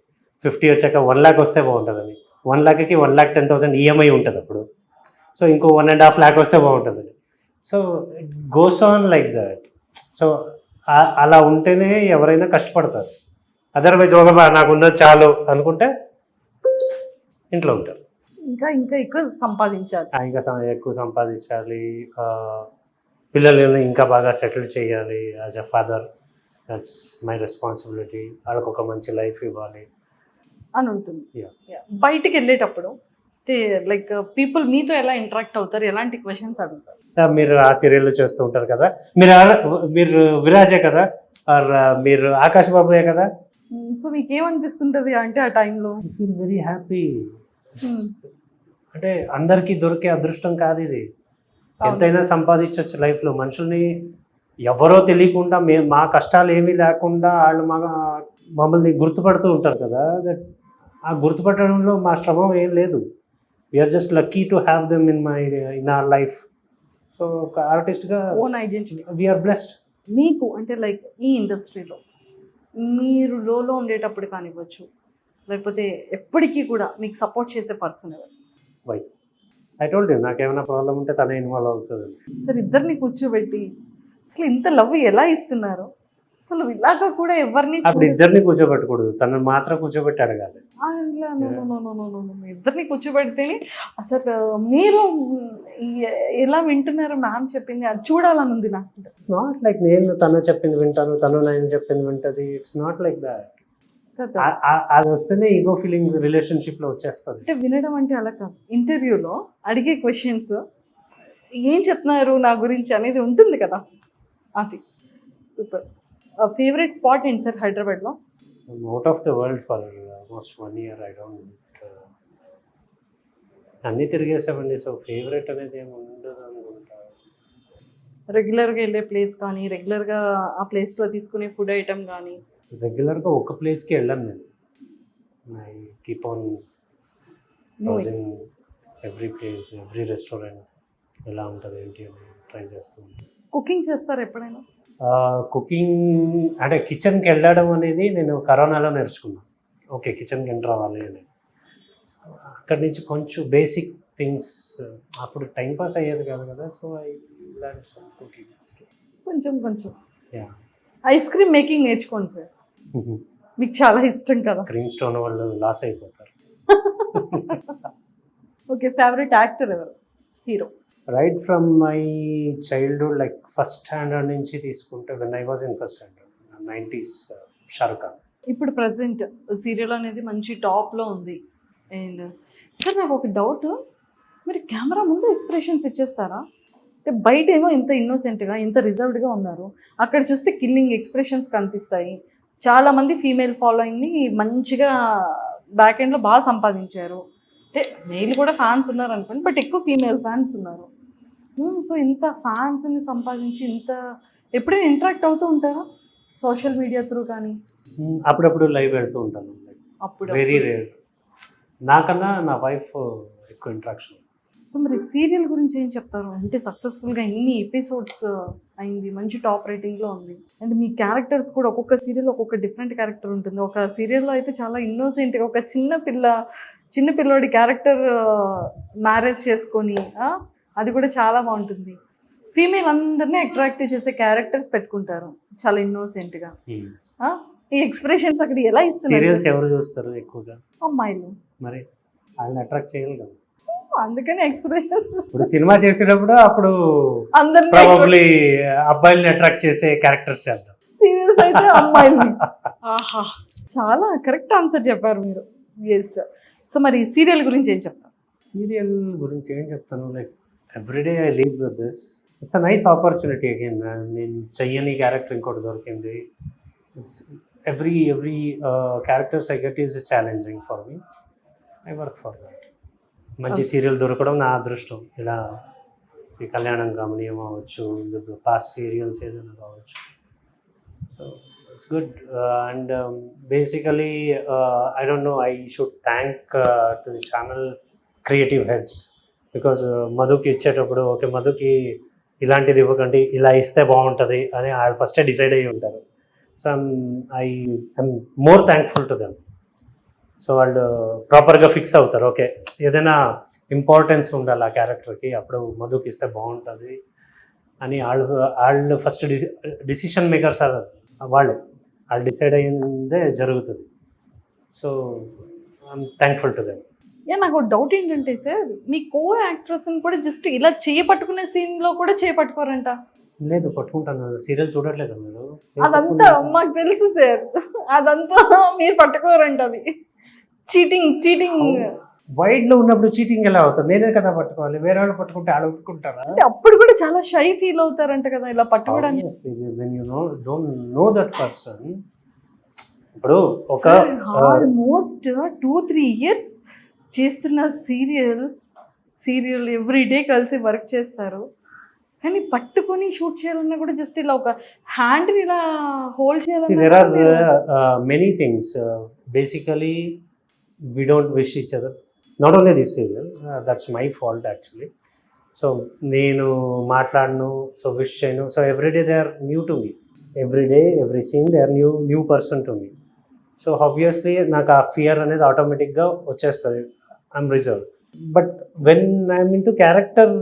50 వచ్చాక 1 lakh వస్తే బాగుంటుందని, 1 lakhకి 1,10,000 ఈఎంఐ ఉంటుంది అప్పుడు. సో ఇంకో 1.5 lakh వస్తే బాగుంటుందని. So it goes on like that. So అలా ఉంటేనే ఎవరైనా కష్టపడతారు. అదర్వైజ్ నాకు ఉన్నది చాలు అనుకుంటే ఇంట్లో ఉంటారు. ఇంకా ఇంకా ఎక్కువ సంపాదించాలి. ఇంకా ఎక్కువ సంపాదించాలి, పిల్లల్ని ఇంకా బాగా సెటిల్ చేయాలి. As a father that's my responsibility. వాళ్ళకి ఒక మంచి లైఫ్ ఇవ్వాలి అని ఉంటుంది. Yeah. బయటికి వెళ్ళేటప్పుడు లైక్ పీపుల్ మీతో ఎలా ఇంటరాక్ట్ అవుతారు, ఎలాంటి క్వశ్చన్స్ అడుగుతారు? మీరు ఆ సీరియల్లో చేస్తూ ఉంటారు కదా, మీరు విరాజే కదా, ఆర్ మీరు ఆకాశ్ బాబుయే కదా. సో మీకు ఏమనిపిస్తుంటది అంటే ఆ టైంలో? Feel very happy. అంటే అందరికీ దొరికే అదృష్టం కాదు ఇది. ఎంతైనా సంపాదించవచ్చు లైఫ్లో. మనుషుల్ని ఎవరో తెలియకుండా మా కష్టాలు ఏమీ లేకుండా వాళ్ళు మమ్మల్ని గుర్తుపడుతూ ఉంటారు కదా. దట్ ఆ గుర్తుపట్టడంలో మా శ్రమం ఏం లేదు. We are just lucky to have them in our life. So ఒక ఆర్టిస్ట్గా ఓన్ ఐడెంటిటీ వీఆర్ బ్లెస్డ్. మీకు అంటే లైక్ ఈ ఇండస్ట్రీలో మీరు లోలో ఉండేటప్పుడు కానివ్వచ్చు, లేకపోతే ఎప్పటికీ కూడా మీకు సపోర్ట్ చేసే పర్సన్ ఎవరు? వై ఐ టోల్డ్ యూ, నాకేమైనా ప్రాబ్లం ఉంటే తనే ఇన్వాల్వ్ అవుతుంది. సార్ ఇద్దరిని కూర్చోబెట్టి అసలు ఇంత లవ్ ఎలా ఇస్తున్నారు? అసలు ఇలాగా కూడా ఎవరిని అప్పుడు ఇద్దరిని కూర్చోబెట్టకూడదు, తనను మాత్రం కూర్చోబెట్టి అడగాలి. ఇద్దరిని కూర్చోబెడితేనే అసలు మీరు ఎలా వింటున్నారు మ్యామ్ చెప్పింది అది చూడాలని ఉంది నాకు. నాట్ లైక్ నేను తను చెప్పింది వింటాను, తను నేను చెప్పింది వింటది. It's not like that. అది వస్తేనే ఈగో ఫీలింగ్ రిలేషన్షిప్ లో వచ్చేస్తుంది. అంటే వినడం అంటే అలా కాదు, ఇంటర్వ్యూలో అడిగే క్వశ్చన్స్ ఏం చెప్తున్నారు నా గురించి అనేది ఉంటుంది కదా, అది సూపర్. ఫేవరెట్ స్పాట్ ఏంటి సార్ హైదరాబాద్లో? Out of the world for almost 1 year. I don't అన్నీ తిరిగేసామండి. సో ఫేవరెట్ అనేది ఏమి ఉండదు అనుకుంటా. రెగ్యులర్గా వెళ్ళే ప్లేస్ కానీ, రెగ్యులర్గా ఆ ప్లేస్లో తీసుకునే ఫుడ్ ఐటమ్ కానీ? రెగ్యులర్గా ఒక ప్లేస్కి వెళ్ళాను నేను. I keep on browsing every place, every restaurant ఎలా ఉంటుంది ఏంటి అని ట్రై చేస్తూ ఉంటాను. కుకింగ్ చేస్తారు ఎప్పుడైనా? కుకింగ్ అంటే కిచెన్కి వెళ్ళడం అనేది నేను కరోనాలో నేర్చుకున్నాను. ఓకే, కిచెన్కి ఎంటర్ అవ్వాలి అని. అక్కడి నుంచి కొంచెం బేసిక్ థింగ్స్, అప్పుడు టైంపాస్ అయ్యేది కాదు కదా. So I learn some cooking కొంచెం కొంచెం. యా, ఐస్ క్రీమ్ మేకింగ్ నేర్చుకోండి సార్, మీకు చాలా ఇష్టం కదా. క్రీమ్ స్టోన్ వాళ్ళు లాస్ అయిపోతారు. ఓకే, ఫేవరెట్ యాక్టర్ ఎవరు, hero? Right from my childhood, like first standard నుంచి తీసుకుంటే, when I was in first standard 90s, Shahrukh Khan. ఇప్పుడు ప్రజెంట్ సీరియల్ అనేది మంచి టాప్లో ఉంది. అండ్ సార్ నాకు ఒక డౌట్, మీరు కెమెరా ముందు ఎక్స్ప్రెషన్స్ ఇచ్చేస్తారా? అంటే బయట ఏమో ఇంత ఇన్నోసెంట్గా ఇంత రిజర్వ్డ్గా ఉన్నారు, అక్కడ చూస్తే కిల్లింగ్ ఎక్స్ప్రెషన్స్ కనిపిస్తాయి. చాలామంది ఫీమేల్ ఫాలోయింగ్ని మంచిగా బ్యాక్ ఎండ్లో బాగా సంపాదించారు. అంటే మెయిల్ కూడా ఫ్యాన్స్ ఉన్నారు అనుకోండి, బట్ ఎక్కువ ఫీమేల్ ఫ్యాన్స్ ఉన్నారు. సో ఇంత ఫ్యాన్స్ని సంపాదించి ఇంత ఎప్పుడైనా ఇంటరాక్ట్ అవుతూ ఉంటారా సోషల్ మీడియా త్రూ కానీ? అప్పుడప్పుడు లైవ్ వెళ్తూ ఉంటాను. అప్పుడు వెరీ రేర్. నాకన్నా నా వైఫ్ ఎక్కువ ఇంట్రాక్షన్. సో మరి సీరియల్ గురించి ఏం చెప్తారు? అంటే సక్సెస్ఫుల్గా ఇన్ని ఎపిసోడ్స్ అయింది, మంచి టాప్ రేటింగ్లో ఉంది. అండ్ మీ క్యారెక్టర్స్ కూడా ఒక్కొక్క సీరియల్ ఒక్కొక్క డిఫరెంట్ క్యారెక్టర్ ఉంటుంది. ఒక సీరియల్లో అయితే చాలా ఇన్నోసెంట్గా ఒక చిన్న పిల్లోడి క్యారెక్టర్ మ్యారేజ్ చేసుకొని అది కూడా చాలా బాగుంటుంది. ఫీమేల్ అందరినీ అట్రాక్టివ్ చేసే క్యారెక్టర్స్ పెట్టుకుంటారు చాలా ఇన్నోసెంట్గా. ఈ ఎక్స్ప్రెషన్స్ అక్కడ ఎలా ఇస్తున్నారు? సీరియల్స్ ఎవరు చూస్తారు ఎక్కువగా? అమ్మాయిలు. మరి వాళ్ళని అట్రాక్ట్ చేయాలి కదా, అందుకని ఎక్స్ప్రెషన్స్. ఇప్పుడు సినిమా చేసేటప్పుడు అప్పుడు అందరినీ ప్రాబబ్లీ అబ్బాయిల్ని అట్రాక్ట్ చేసే క్యారెక్టర్స్ చేద్దాం. సీరియల్స్ అయితే అమ్మాయిల్ని. ఆహా, చాలా కరెక్ట్ ఆన్సర్ చెప్పారు మీరు. ఎస్. సో మరి సీరియల్ గురించి ఏం చెప్తారు? సీరియల్ గురించి ఏం చెప్తాను, like everyday I leave with this. It's a nice opportunity. Again నేను చెయ్యని క్యారెక్టర్ ఇంకోటి దొరికింది. Every characters I get is challenging for me. I work for that. మంచి సీరియల్ దొరకడం నా అదృష్టం. ఇలా ఈ కళ్యాణం గమనీయం అవ్వచ్చు, పాస్ట్ సీరియల్స్ ఏదైనా కావచ్చు. So it's good. And basically I don't know, I should thank to the channel creative heads. Because మధుకి ఇచ్చేటప్పుడు, ఓకే మధుకి ఇలాంటిది ఇవ్వకండి, ఇలా ఇస్తే బాగుంటుంది అని వాళ్ళు ఫస్టే డిసైడ్ అయ్యి ఉంటారు. So I'm more thankful to them. So వాళ్ళు ప్రాపర్గా ఫిక్స్ అవుతారు, ఓకే ఏదైనా ఇంపార్టెన్స్ ఉండాలి ఆ క్యారెక్టర్కి, అప్పుడు మధుకి ఇస్తే బాగుంటుంది అని వాళ్ళు ఫస్ట్ డిసిషన్ మేకర్స్ వాళ్ళే. వాళ్ళు డిసైడ్ అయ్యిందే జరుగుతుంది. So I'm thankful to them. నాకు డౌట్ ఏంటంటే సార్, మీ కో యాక్ట్రెస్ని కూడా జస్ట్ ఇలా చేయపట్టుకునే సీన్లో కూడా చేయపట్టుకోరంట. లేదు, పట్టుకుంటాను. సీరియల్ చూడట్లేదు మీరు? అదంతా మాకు తెలుసు సార్, అదంతా మీరు పట్టుకోరంట. అది చీటింగ్. వైడ్లో ఉన్నప్పుడు చీటింగ్ ఎలా అవుతుంది? నేనే కదా పట్టుకోవాలి, వేరే వాళ్ళు పట్టుకుంటే ఆడ ఒప్పుకుంటారా? అంటే అప్పుడు కూడా చాలా షై ఫీల్ అవుతారంట కదా ఇలా పట్టుకోవడానికి. When you don't know that person. ఇప్పుడు ఒక ఆల్మోస్ట్ 2-3 ఇయర్స్ చేస్తున్న సీరియల్ ఎవ్రీడే కలిసి వర్క్ చేస్తారు, కానీ పట్టుకొని షూట్ చేయాలన్నా కూడా జస్ట్ ఇలా ఒక హ్యాండ్ని ఇలా హోల్డ్ చేయాలన్నా. there are many things. Basically, we don't wish each other. Not only this serial, that's my fault actually. So నేను మాట్లాడను, సో విష్ చేయను. So everyday they are new to me. Everyday every scene they are new person to me. So obviously నాకు ఆ ఫియర్ అనేది ఆటోమేటిక్గా వచ్చేస్తుంది. I'm reserve. But when I'm in to character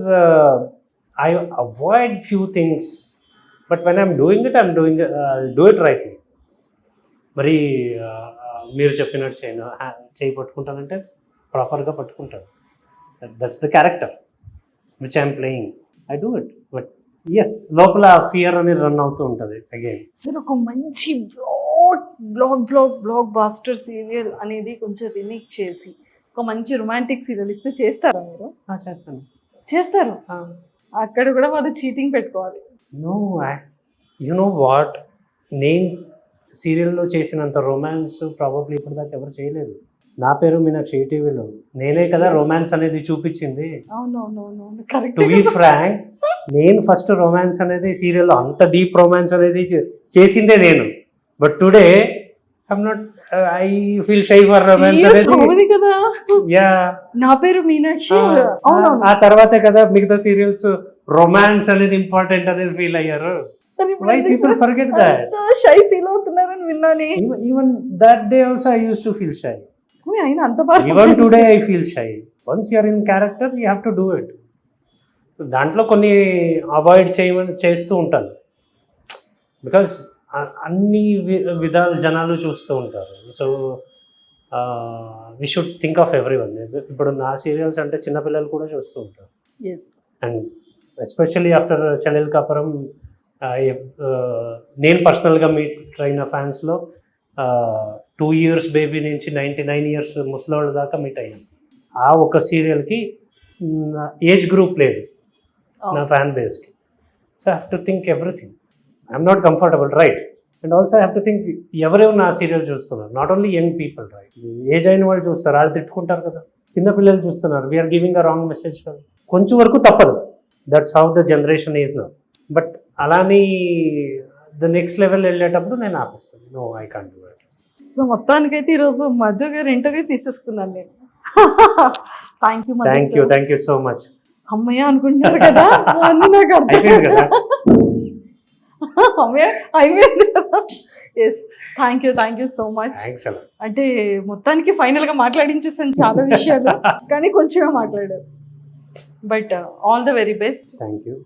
I avoid few things, but when I'm doing it, I'll do it rightly. మరి మీరు చెప్పినట్టు చేయి పట్టుకుంటానంటే ప్రాపర్గా పట్టుకుంటాను. That's the character which I'm playing. I do it. But yes, లోపల ఫియర్ అనేది రన్ అవుతూ ఉంటుంది అగైన్. సార్, ఒక మంచి బ్లాక్ బాస్టర్ సీరియల్ అనేది కొంచెం రీమేక్ చేసి ఒక మంచి రొమాంటిక్ సీరియల్ ఇస్తే చేస్తారా మీరు? చేస్తారు. అక్కడ కూడా వాళ్ళు చీటింగ్ పెట్టుకోవాలి. నో, యు నో వాట్, నేను సీరియల్లో చేసినంత రొమాన్స్ ప్రాబబ్లీ ఇప్పుడు దాకా ఎవరు చేయలేదు. నా పేరు మీనాక్షి టీవీలో నేనే కదా రొమాన్స్ అనేది చూపించింది. టు బి ఫ్రాంక్, నేను ఫస్ట్ రొమాన్స్ అనేది సీరియల్లో అంత డీప్ రొమాన్స్ అనేది చేసిందే నేను. But today I'm not, I feel shy for romance అనేది కదా. యా, నా పేరు మీనాక్షి. ఆ తర్వాతే కదా మిగతా సీరియల్స్ రొమాన్స్ అనేది ఇంపార్టెంట్ అనేది ఫీల్ అయ్యారు. Why people forget that? Shy feel అవుతున్నారని విన్నాను. Even that day also I used to feel shy. అయినా అంత బాగా Even today I feel shy. Once you are in character, you have to do it. దాంట్లో కొన్ని అవాయిడ్ చేస్తూ ఉంటాను. బికాస్ అన్ని విధాలు జనాలు చూస్తూ ఉంటారు. So we should think of every one. ఇప్పుడు నా సీరియల్స్ అంటే చిన్నపిల్లలు కూడా చూస్తూ ఉంటారు. అండ్ ఎస్పెషల్లీ ఆఫ్టర్ చలిల్ కాపురం, నేను పర్సనల్గా మీట్ అయిన ఫ్యాన్స్లో 2 years బేబీ నుంచి 99 years ముసలోళ్ళ దాకా మీట్ అయ్యాను. ఆ ఒక సీరియల్కి ఏజ్ గ్రూప్ లేదు నా ఫ్యాన్ బేస్కి. So I have to think everything. I'm not comfortable, right? And also I have to think ఎవరెవరు నా సీరియల్ చూస్తున్నారు. Not only young people, right? Age అయిన వాళ్ళు చూస్తారు, వాళ్ళు తిట్టుకుంటారు కదా. చిన్నపిల్లలు చూస్తున్నారు, we're giving a wrong message కదా. కొంచెం వరకు తప్పదు. That's how the generation is now. But అలాని ద నెక్స్ట్ లెవెల్ వెళ్ళేటప్పుడు నేను ఆపిస్తాను. No, I can't do it. So మొత్తానికైతే ఈరోజు మధు గారు ఇంటర్వ్యూ తీసేసుకున్నాను నేను. Thank you so much. అమ్మయ్య అనుకుంటున్నారు కదా, అన్నీ నాకు అయిపోయింది కదా. అమ్మయ్య అయిపోయింది కదా. Yes, thank you so much. అంటే మొత్తానికి ఫైనల్గా మాట్లాడించేసాను చాలా విషయాలు, కానీ కొంచెమే మాట్లాడారు. But all the very best. Thank you.